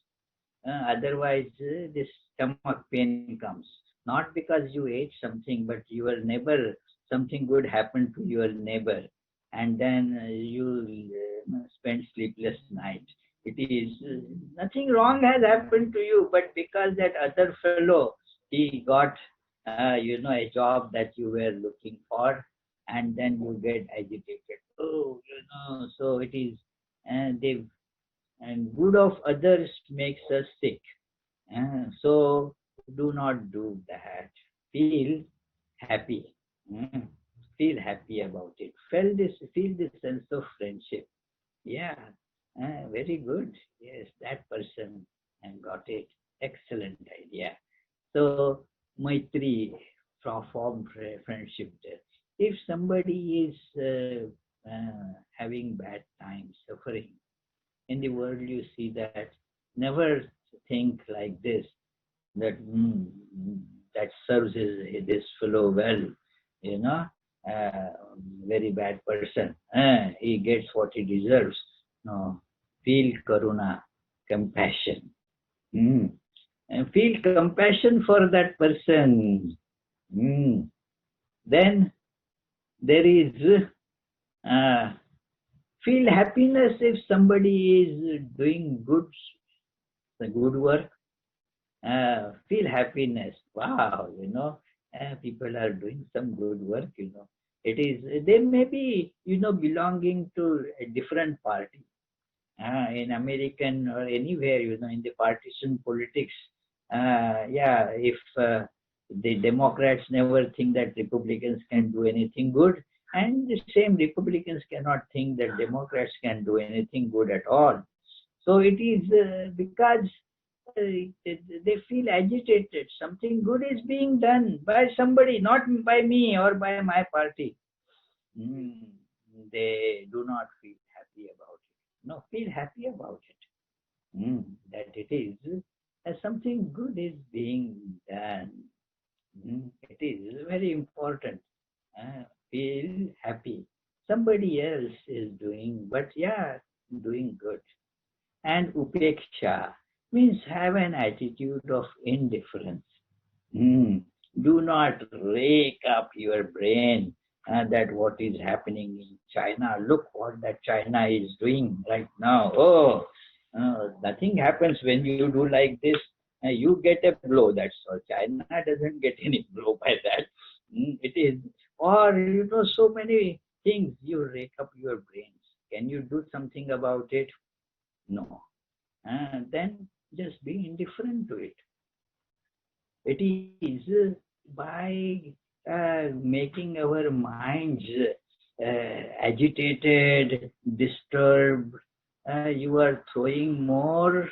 Otherwise, this stomach pain comes. Not because you ate something, but your neighbor, something good happened to your neighbor, and then you spend sleepless night. It is nothing wrong has happened to you, but because that other fellow, he got, a job that you were looking for, and then you get agitated. Oh, so it is, and good of others makes us sick. So do not do that. Feel happy. Mm, Feel happy about it. Feel this sense of friendship. Yeah, very good. Yes, that person and got it. Excellent idea. So Maitri form friendship there. If somebody is having bad times, suffering in the world, you see that never think like this that that serves this fellow well, you know, uh, very bad person. He gets what he deserves. No, feel karuna, compassion. Mm. And feel compassion for that person. Mm. Then there is uh, feel happiness if somebody is doing good work. Feel happiness. Wow, people are doing some good work. It is they may be belonging to a different party, in American or anywhere, in the partisan politics. Yeah, if the Democrats never think that Republicans can do anything good, and the same Republicans cannot think that Democrats can do anything good at all. So it is because they feel agitated. Something good is being done by somebody, not by me or by my party. Mm, they do not feel happy about it. No, feel happy about it. That it is something good is being done. It is very important. Feel happy. Somebody else is doing, but yeah, doing good. And upeksha means have an attitude of indifference. Mm. Do not rake up your brain that what is happening in China. Look what that China is doing right now. Oh, nothing happens when you do like this. You get a blow. That's all. China doesn't get any blow by that. It is, or so many things. You rake up your brains. Can you do something about it? No. Then just be indifferent to it. It is by making our minds agitated, disturbed, you are throwing more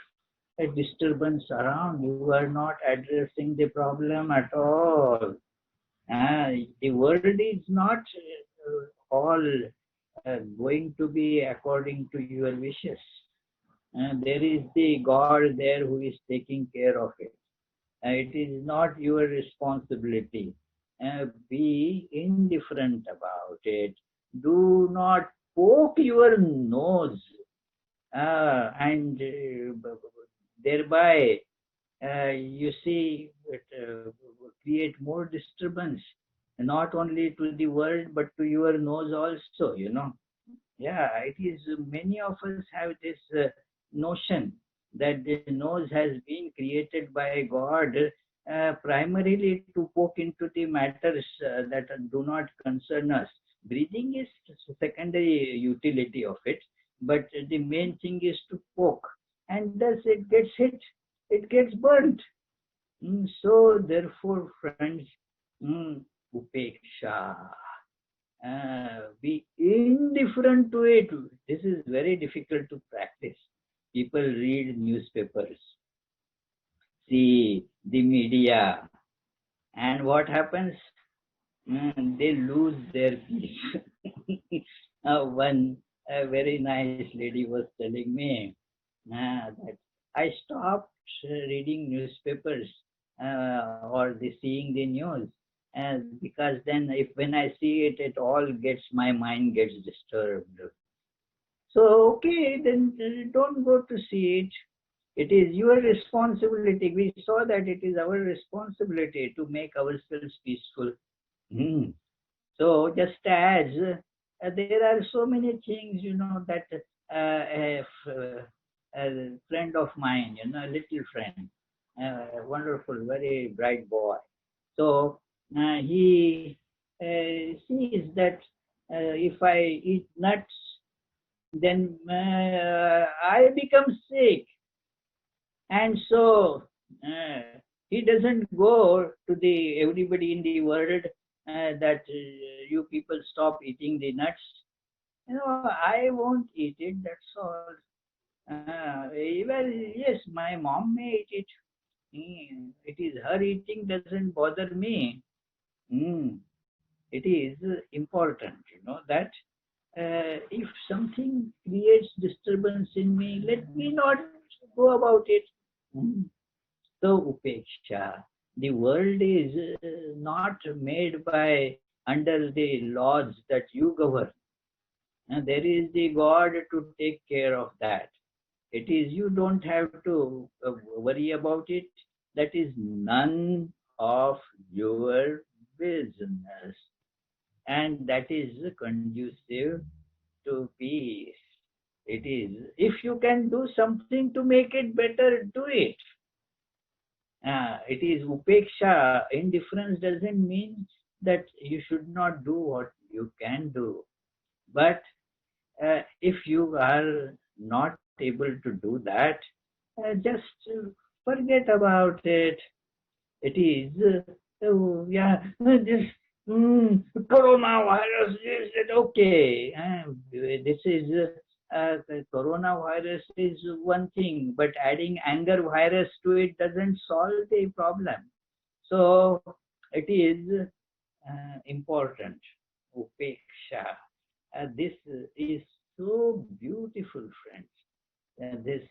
disturbance around. You are not addressing the problem at all. The world is not all going to be according to your wishes. There is the God there who is taking care of it. It is not your responsibility. Be indifferent about it. Do not poke your nose and thereby you see it create more disturbance, not only to the world but to your nose also. Yeah, it is many of us have this notion that the nose has been created by God primarily to poke into the matters that do not concern us. Breathing is secondary utility of it, but the main thing is to poke, and thus it gets hit, it gets burnt. So therefore, friends, upeksha, be indifferent to it. This is very difficult to practice. People read newspapers, see the media, and what happens? They lose their peace. One very nice lady was telling me that I stopped reading newspapers or seeing the news, because then if when I see it, it all gets my mind gets disturbed. So, okay, then don't go to see it. It is your responsibility. We saw that it is our responsibility to make ourselves peaceful. Hmm. So, just as there are so many things, that a friend of mine, a little friend, wonderful, very bright boy. So, he sees that if I eat nuts, then I become sick. And so he doesn't go to the everybody in the world that you people stop eating the nuts. I won't eat it. That's all. Well, yes, my mom may eat it. It is her eating doesn't bother me. Mm. It is important, that if something creates disturbance in me, let me not go about it. Mm. So, Upeksha, the world is not made by under the laws that you govern. And there is the God to take care of that. It is you don't have to worry about it. That is none of your business. And that is conducive to peace. It is. If you can do something to make it better, do it. It is upeksha. Indifference doesn't mean that you should not do what you can do. But if you are not able to do that, just forget about it. It is, yeah, this coronavirus is okay. This is the coronavirus is one thing, but adding anger virus to it doesn't solve the problem. So it is important. Upeksha. This is so beautiful, friends. This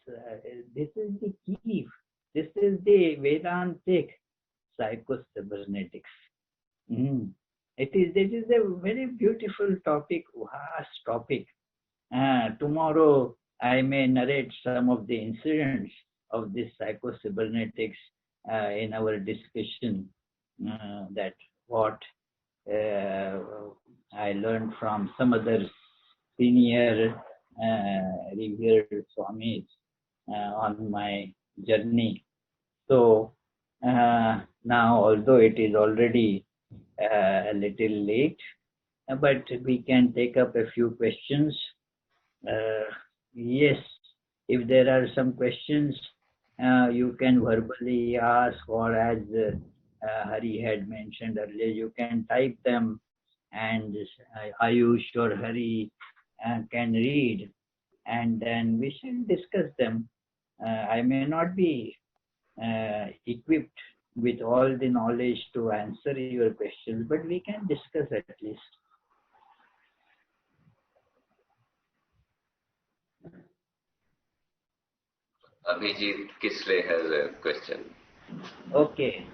is the key. This is the Vedantic psycho-cybernetics. Mm. It is a very beautiful topic, vast topic. Tomorrow I may narrate some of the incidents of this psycho-cybernetics in our discussion. That what uh, I learned from some other senior revered Swamis on my journey. So now, although it is already a little late, but we can take up a few questions. Uh, yes, if there are some questions, you can verbally ask, or as Hari had mentioned earlier, you can type them, and Ayush or Hari can read, and then we shall discuss them. I may not be equipped with all the knowledge to answer your questions, but we can discuss at least. Abhijit Kisle has a question. Okay.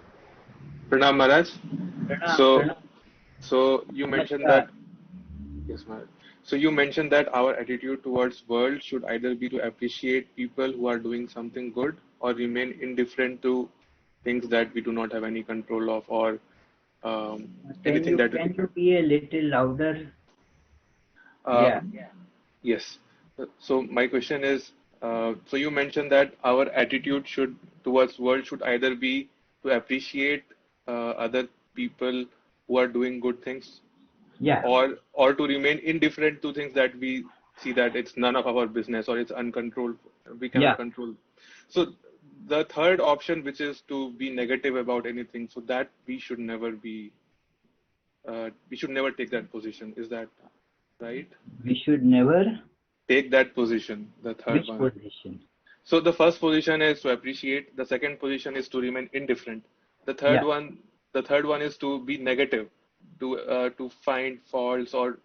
Pranam Maharaj. Pranam, So, Pranam. so you mentioned Namaskar. that, yes, Maharaj. So you mentioned that our attitude towards world should either be to appreciate people who are doing something good or remain indifferent to things that we do not have any control of, or Can anything you that can you be a little louder? uh, Yeah. yes. So my question is, so you mentioned that our attitude should towards world should either be to appreciate other people who are doing good things, Yeah. or to remain indifferent to things that we see that it's none of our business or it's uncontrolled, we cannot Yeah. control. So the third option, which is to be negative about anything, so that we should never take that position. Is that right? We should never. Take that position, the third Which one. position? So the first position is to appreciate. The second position is to remain indifferent. The third Yeah. one, the third one is to be negative, to find faults or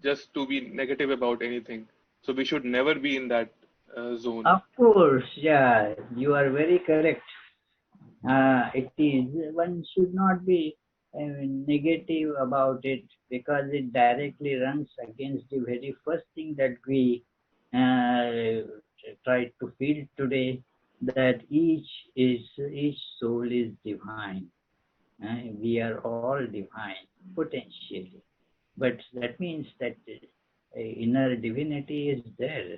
just to be negative about anything. So we should never be in that zone. Of course. Yeah. You are very correct. It is. One should not be negative about it because it directly runs against the very first thing that we tried to feel today that each soul is divine. We are all divine potentially, but that means that inner divinity is there,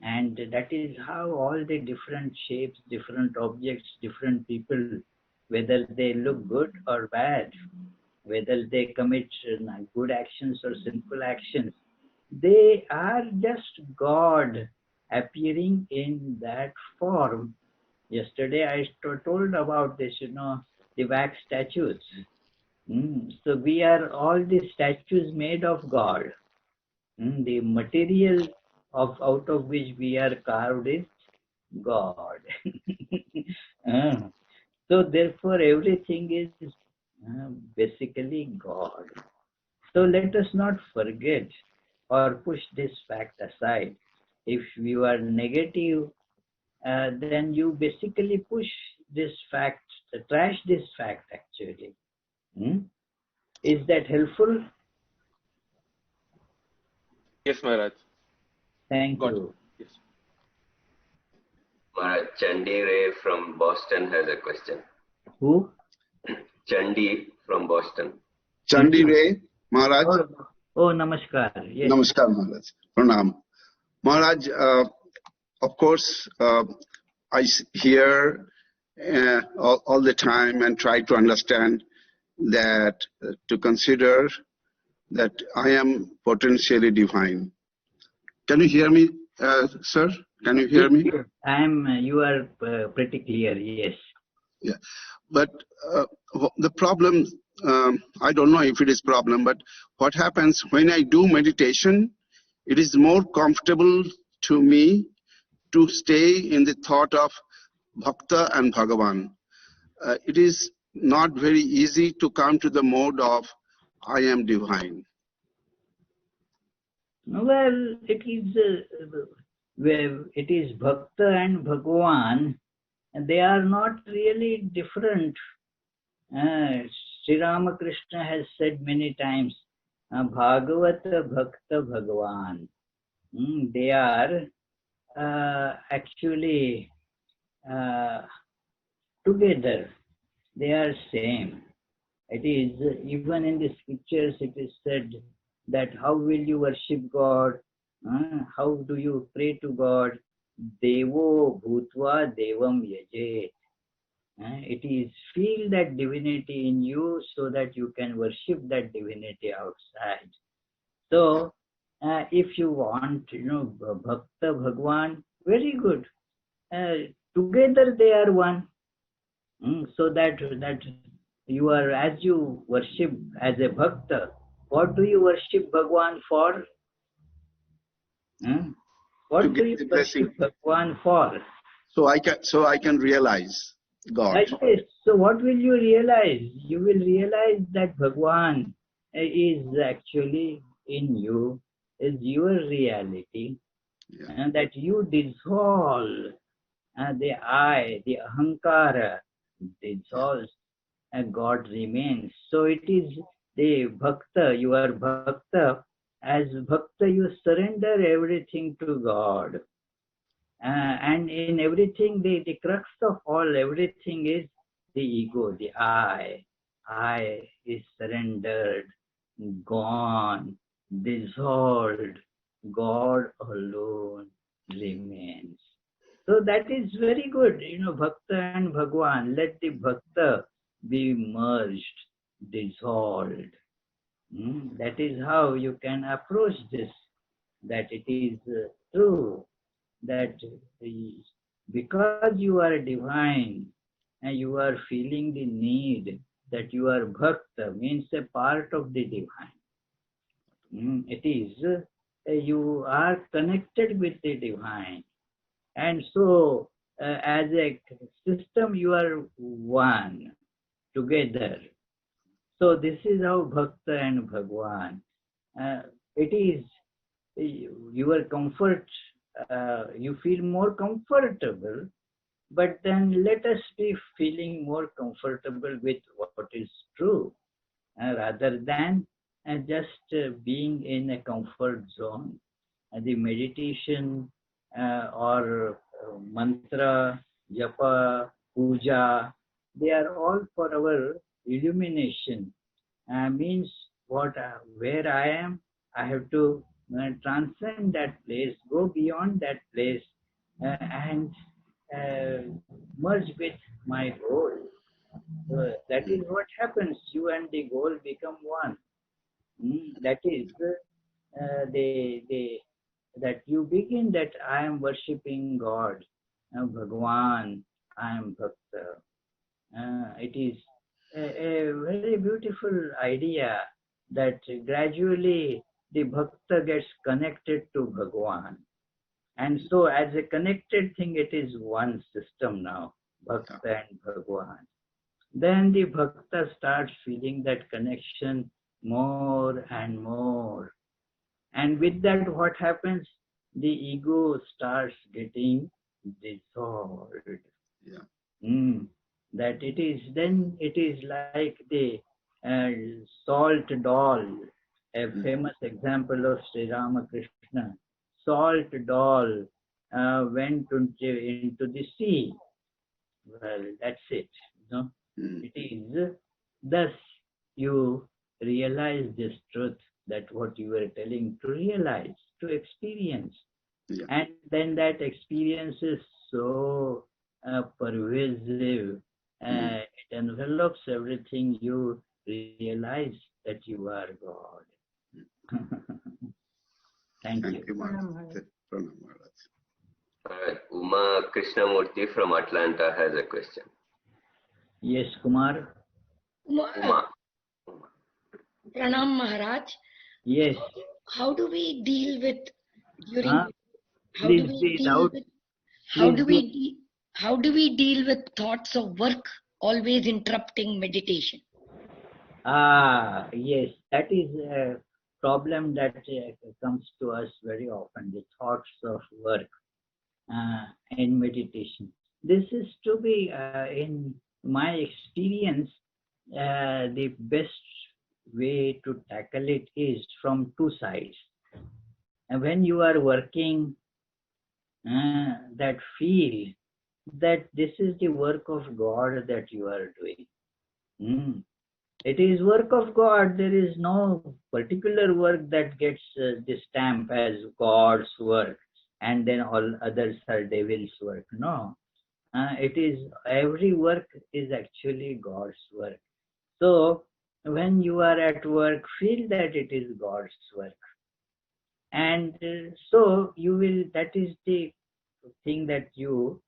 and that is how all the different shapes, different objects, different people, whether they look good or bad, whether they commit good actions or sinful actions, they are just God appearing in that form. Yesterday I told about this, the wax statues. So we are all the statues made of God. The material out of which we are carved is God. Uh, so therefore everything is basically God. So let us not forget or push this fact aside. If you are negative, then you basically push this fact, trash this fact actually. Hmm? Is that helpful? Yes, Maharaj. Thank Got it. you. Yes. Maharaj, Chandi Ray from Boston has a question. Who? Chandi from Boston. Chandi Ray, Maharaj. Oh, namaskar. Yes. Namaskar, Maharaj. Pranam. Maharaj, of course, I hear all the time and try to understand that to consider that I am potentially divine. Can you hear me, sir? Can you hear me? You are pretty clear, yes. Yeah. But the problem, I don't know if it is problem, but what happens when I do meditation, it is more comfortable to me to stay in the thought of Bhakta and Bhagavan. It is not very easy to come to the mode of I am divine. Well, it is Bhakta and Bhagavan, and they are not really different. Sri Ramakrishna has said many times, Bhagavata Bhakta Bhagavan. They are actually together. They are same. It is even in the scriptures it is said that how will you worship God? How do you pray to God? Devo bhutva devam yajet. It is feel that divinity in you so that you can worship that divinity outside. So if you want, Bhakta Bhagwan, very good. Together they are one. So that you are, as you worship as a bhakta, what do you worship Bhagwan for? What do you worship Bhagwan for? So I can realize God. Yes. So what will you realize? You will realize that Bhagwan is actually in you, is your reality, and that you dissolve the I, the ahankara dissolves and God remains. So it is the bhakta, you are bhakta. As bhakta, you surrender everything to God. And in everything, the crux of all, everything is the ego, the I. I is surrendered, gone, dissolved. God alone remains. So that is very good, Bhakta and Bhagwan. Let the Bhakta be merged, dissolved. That is how you can approach this, that it is true that because you are divine and you are feeling the need that you are Bhakta, means a part of the divine. It is, you are connected with the divine. And so, as a system, you are one, together. So this is how Bhakta and Bhagwan. It is your comfort, you feel more comfortable, but then let us be feeling more comfortable with what is true, rather than just being in a comfort zone. the meditation or mantra, japa, puja, they are all for our illumination. Means what where I am, I have to transcend that place, go beyond that place, and uh, merge with my goal. That is what happens. You and the goal become one. That is the that you begin that I am worshipping God, Bhagwan, I am Bhakta. It is a very beautiful idea that gradually the Bhakta gets connected to Bhagwan. And so as a connected thing, it is one system now, Bhakta and Bhagwan. Then the Bhakta starts feeling that connection more and more. And with that, what happens? The ego starts getting dissolved. Yeah. That it is, then it is like the salt doll, a famous example of Sri Ramakrishna. Salt doll went into the sea. Well, that's it. It is thus you realize this truth, that what you were telling, to realize, to experience. Yeah. And then that experience is so pervasive, it envelops everything. You realize that you are God. Thank you. Thank you, Maharaj. Pranam, Maharaj. All right. Uma Krishnamurthy from Atlanta has a question. Yes, Kumar. Uma. Pranam Maharaj. Yes. How do we deal with during? Huh? How do Please we be deal loud. with? Please How do we deal with thoughts of work always interrupting meditation? Yes, that is a problem that comes to us very often, the thoughts of work in meditation. This is to be, in my experience, the best way to tackle it is from two sides. And when you are working, that feel that this is the work of God that you are doing. It is work of God. There is no particular work that gets the stamp as God's work, and then all others are devil's work. No, it is, every work is actually God's work. So when you are at work, feel that it is God's work, and so you will. That is the thing that you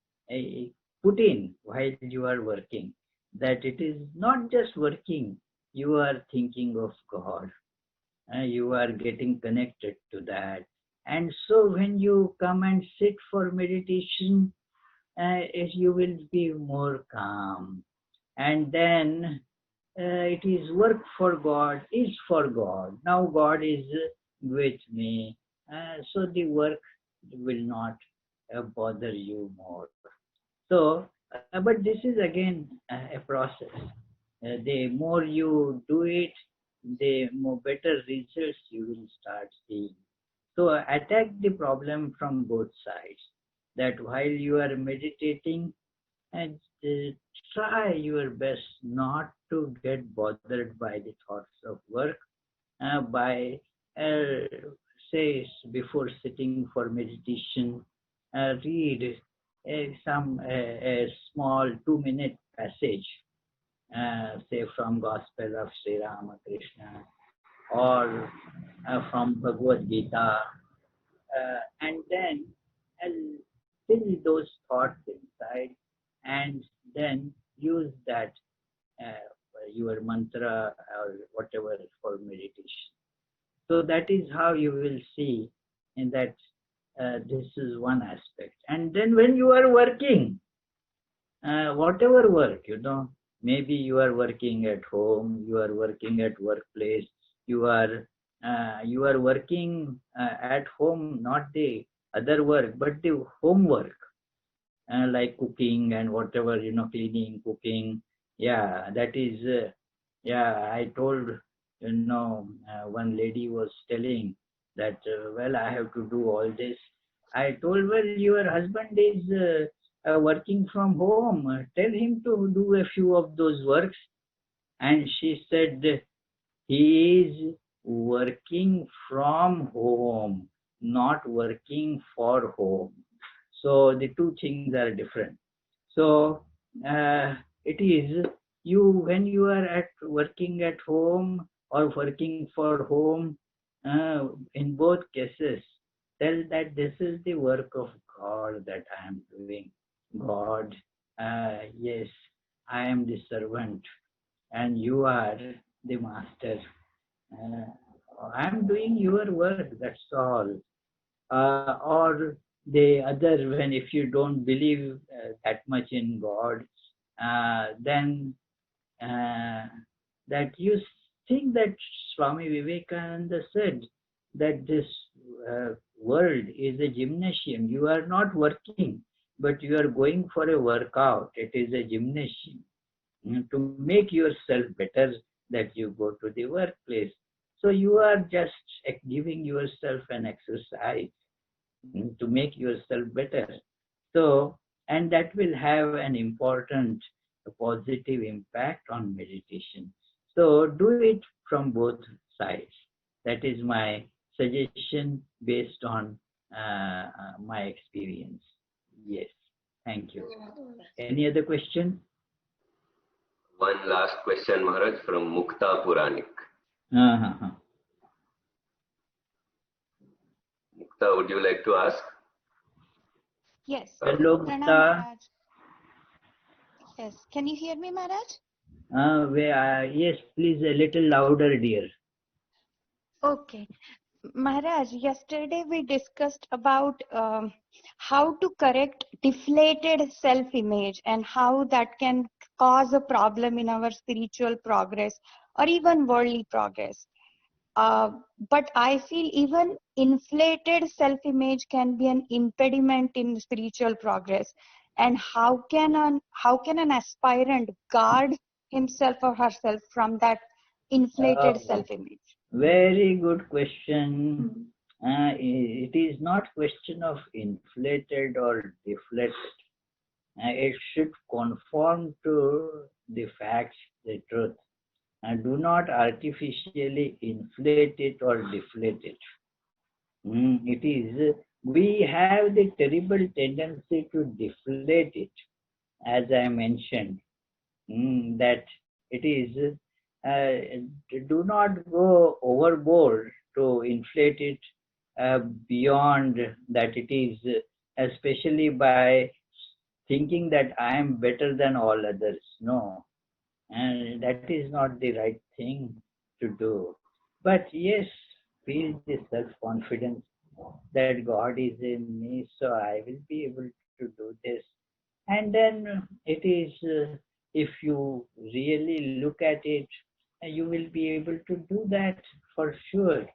put in while you are working. That it is not just working. You are thinking of God. You are getting connected to that. And so when you come and sit for meditation, you will be more calm. And then it is work for God, is for God. Now God is with me. So the work will not bother you more. So, but this is again a process. The more you do it, the more better results you will start seeing. So attack the problem from both sides. That while you are meditating, and try your best not to get bothered by the thoughts of work. By say before sitting for meditation, read a small 2-minute passage, say from Gospel of Sri Ramakrishna or from Bhagavad Gita, and then fill those thoughts inside, and then use that your mantra or whatever for meditation. So that is how you will see in that this is one aspect. And then when you are working, whatever work, maybe you are working at home, you are working at workplace, you are working at home, not the other work, but the homework, like cooking and whatever, cleaning, cooking. Yeah, that is, I told, one lady was telling that, well, I have to do all this. I told, well, your husband is working from home. Tell him to do a few of those works. And she said, he is working from home, not working for home. So the two things are different. So it is you, when you are at working at home or working for home, in both cases, tell that this is the work of God that I am doing. God, yes, I am the servant and you are the master. Uh, I am doing your work, that's all. Or the other, when if you don't believe that much in God, then uh, that you think that Swami Vivekananda said that this world is a gymnasium. You are not working, but you are going for a workout. It is a gymnasium. To make yourself better, that you go to the workplace. So you are just giving yourself an exercise to make yourself better. So, and that will have an important positive impact on meditation. So do it from both sides. That is my suggestion based on my experience. Yes, thank you. Any other question? One last question, Maharaj, from Mukta Puranik. Uh-huh. Mukta, would you like to ask? Yes. Hello, Pranam Mukta. Maharaj. Yes. Can you hear me, Maharaj? Yes, please, a little louder, dear. Okay. Maharaj, yesterday we discussed about how to correct deflated self-image and how that can cause a problem in our spiritual progress or even worldly progress. But I feel even inflated self-image can be an impediment in spiritual progress. And how can an aspirant guard himself or herself from that inflated self-image? Very good question. It is not question of inflated or deflated. It should conform to the facts, the truth. And do not artificially inflate it or deflate it. It is, we have the terrible tendency to deflate it, as I mentioned, that it is, do not go overboard to inflate it beyond that. It is, especially by thinking that I am better than all others. No, and that is not the right thing to do. But yes, feel the self-confidence that God is in me, so I will be able to do this. And then it is, if you really look at it, you will be able to do that for sure.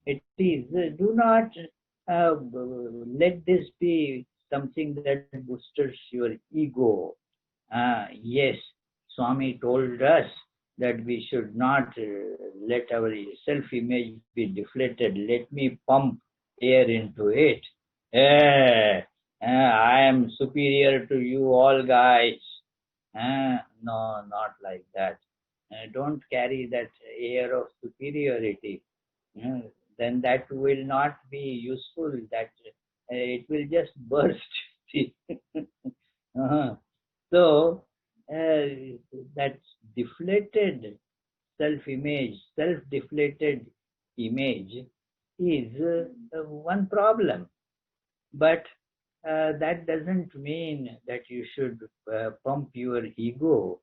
It is, do not let this be something that boosts your ego. Yes, Swami told us that we should not let our self-image be deflated. Let me pump air into it. I am superior to you all guys. No, not like that. Don't carry that air of superiority. Uh, then that will not be useful. That it will just burst. uh So that deflated self-image, self-deflated image is one problem. But that doesn't mean that you should pump your ego.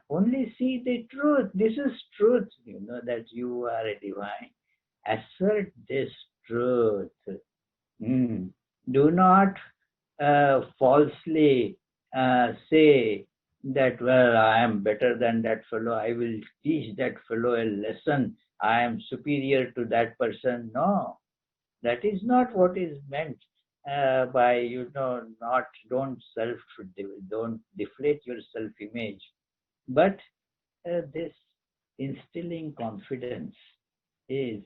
Only see the truth. This is truth, that you are a divine. Assert this truth. Do not falsely say that, well, I am better than that fellow. I will teach that fellow a lesson. I am superior to that person. No, that is not what is meant by, not, don't deflate your self-image, but this instilling confidence is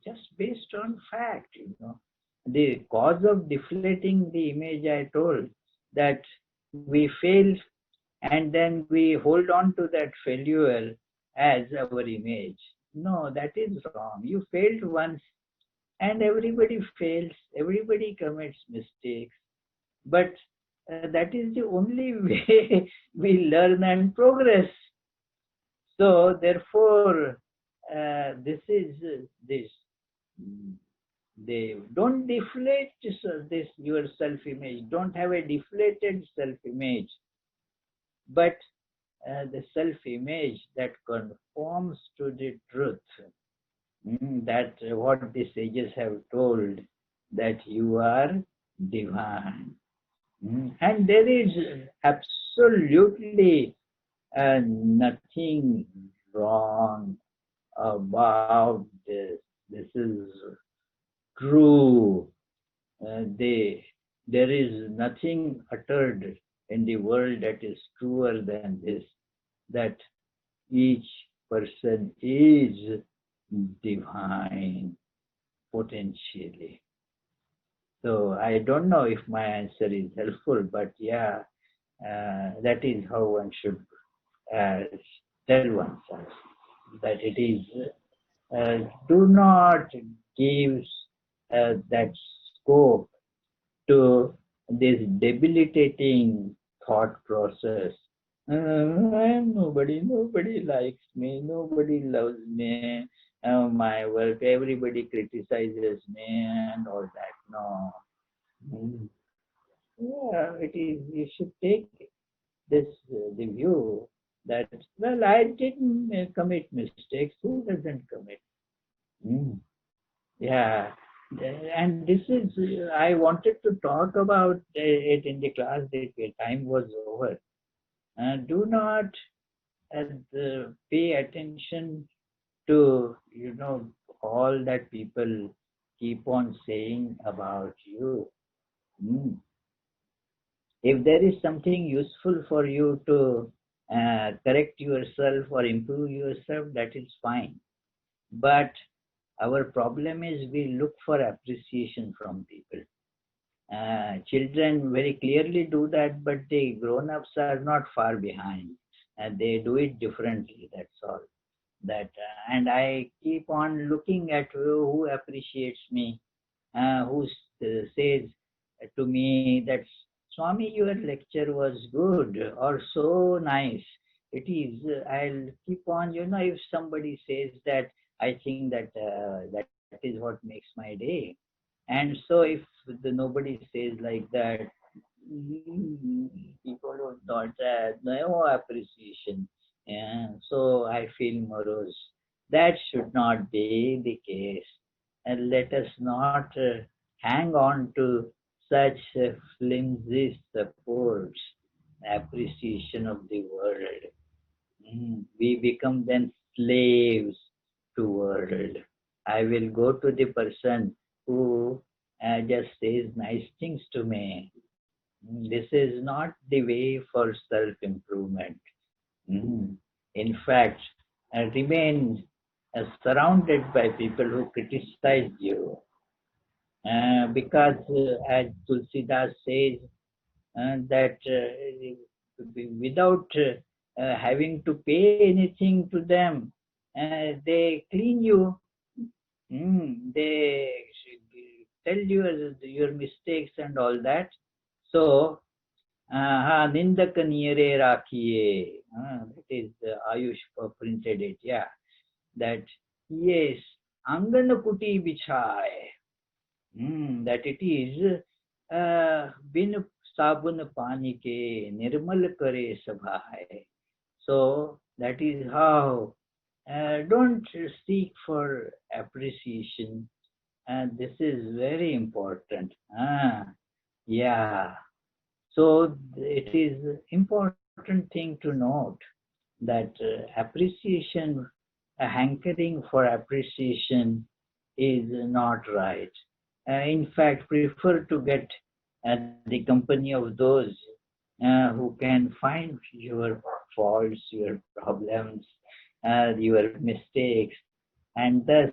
just based on fact. The cause of deflating the image, I told that we fail and then we hold on to that failure as our image. No, that is wrong. You failed once, and everybody fails, everybody commits mistakes. But that is the only way we learn and progress. So, therefore, this is this. They don't deflate this your self-image. Don't have a deflated self-image, but the self-image that conforms to the truth. That what the sages have told, that you are divine. And there is absolutely nothing wrong about this. This is true. There is nothing uttered in the world that is truer than this, that each person is divine potentially. So I don't know if my answer is helpful, but yeah, that is how one should tell oneself, that it is, do not give that scope to this debilitating thought process. Nobody likes me, nobody loves me, my work, everybody criticizes me and all that. No. Yeah, it is, you should take this the view that, well, I didn't commit mistakes. Who doesn't commit? Yeah, and this is, I wanted to talk about it in the class. The time was over. Do not pay attention to all that people keep on saying about you. If there is something useful for you to correct yourself or improve yourself, that is fine. But our problem is we look for appreciation from people. Children very clearly do that, but the grown-ups are not far behind, and they do it differently. That's all. And I keep on looking at who appreciates me, who says to me that, Swami, your lecture was good or so nice. It is. I'll keep on. If somebody says that, I think that that is what makes my day. And so if nobody says like that, people who thought that no appreciation, and so I feel morose. That should not be the case. And let us not hang on to such flimsy supports, appreciation of the world. We become then slaves to world. I will go to the person who just says nice things to me. This is not the way for self-improvement. In fact, remain surrounded by people who criticize you. Because as Tulsidas says, that without having to pay anything to them, they clean you. They tell you your mistakes and all that. So, Nindak Niyare Rakhiye, that is Ayush printed it, yeah. That, yes, Angana Kuti Bichai, that it is bin sabun pani ke nirmal kare sabhai. So that is how. Don't seek for appreciation, and this is very important. Yeah. So it is important thing to note that appreciation, a hankering for appreciation is not right. In fact, prefer to get the company of those who can find your faults, your problems, your mistakes, and thus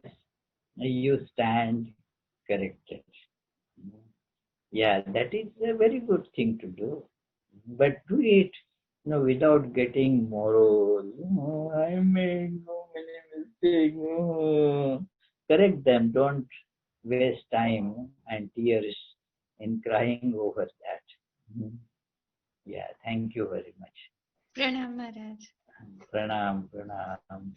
you stand corrected. Yeah, that is a very good thing to do. But do it, without getting moral. I made so many mistakes. Correct them. Don't waste time and tears in crying over that. Yeah, thank you very much. Pranam Maharaj. Pranam, pranam.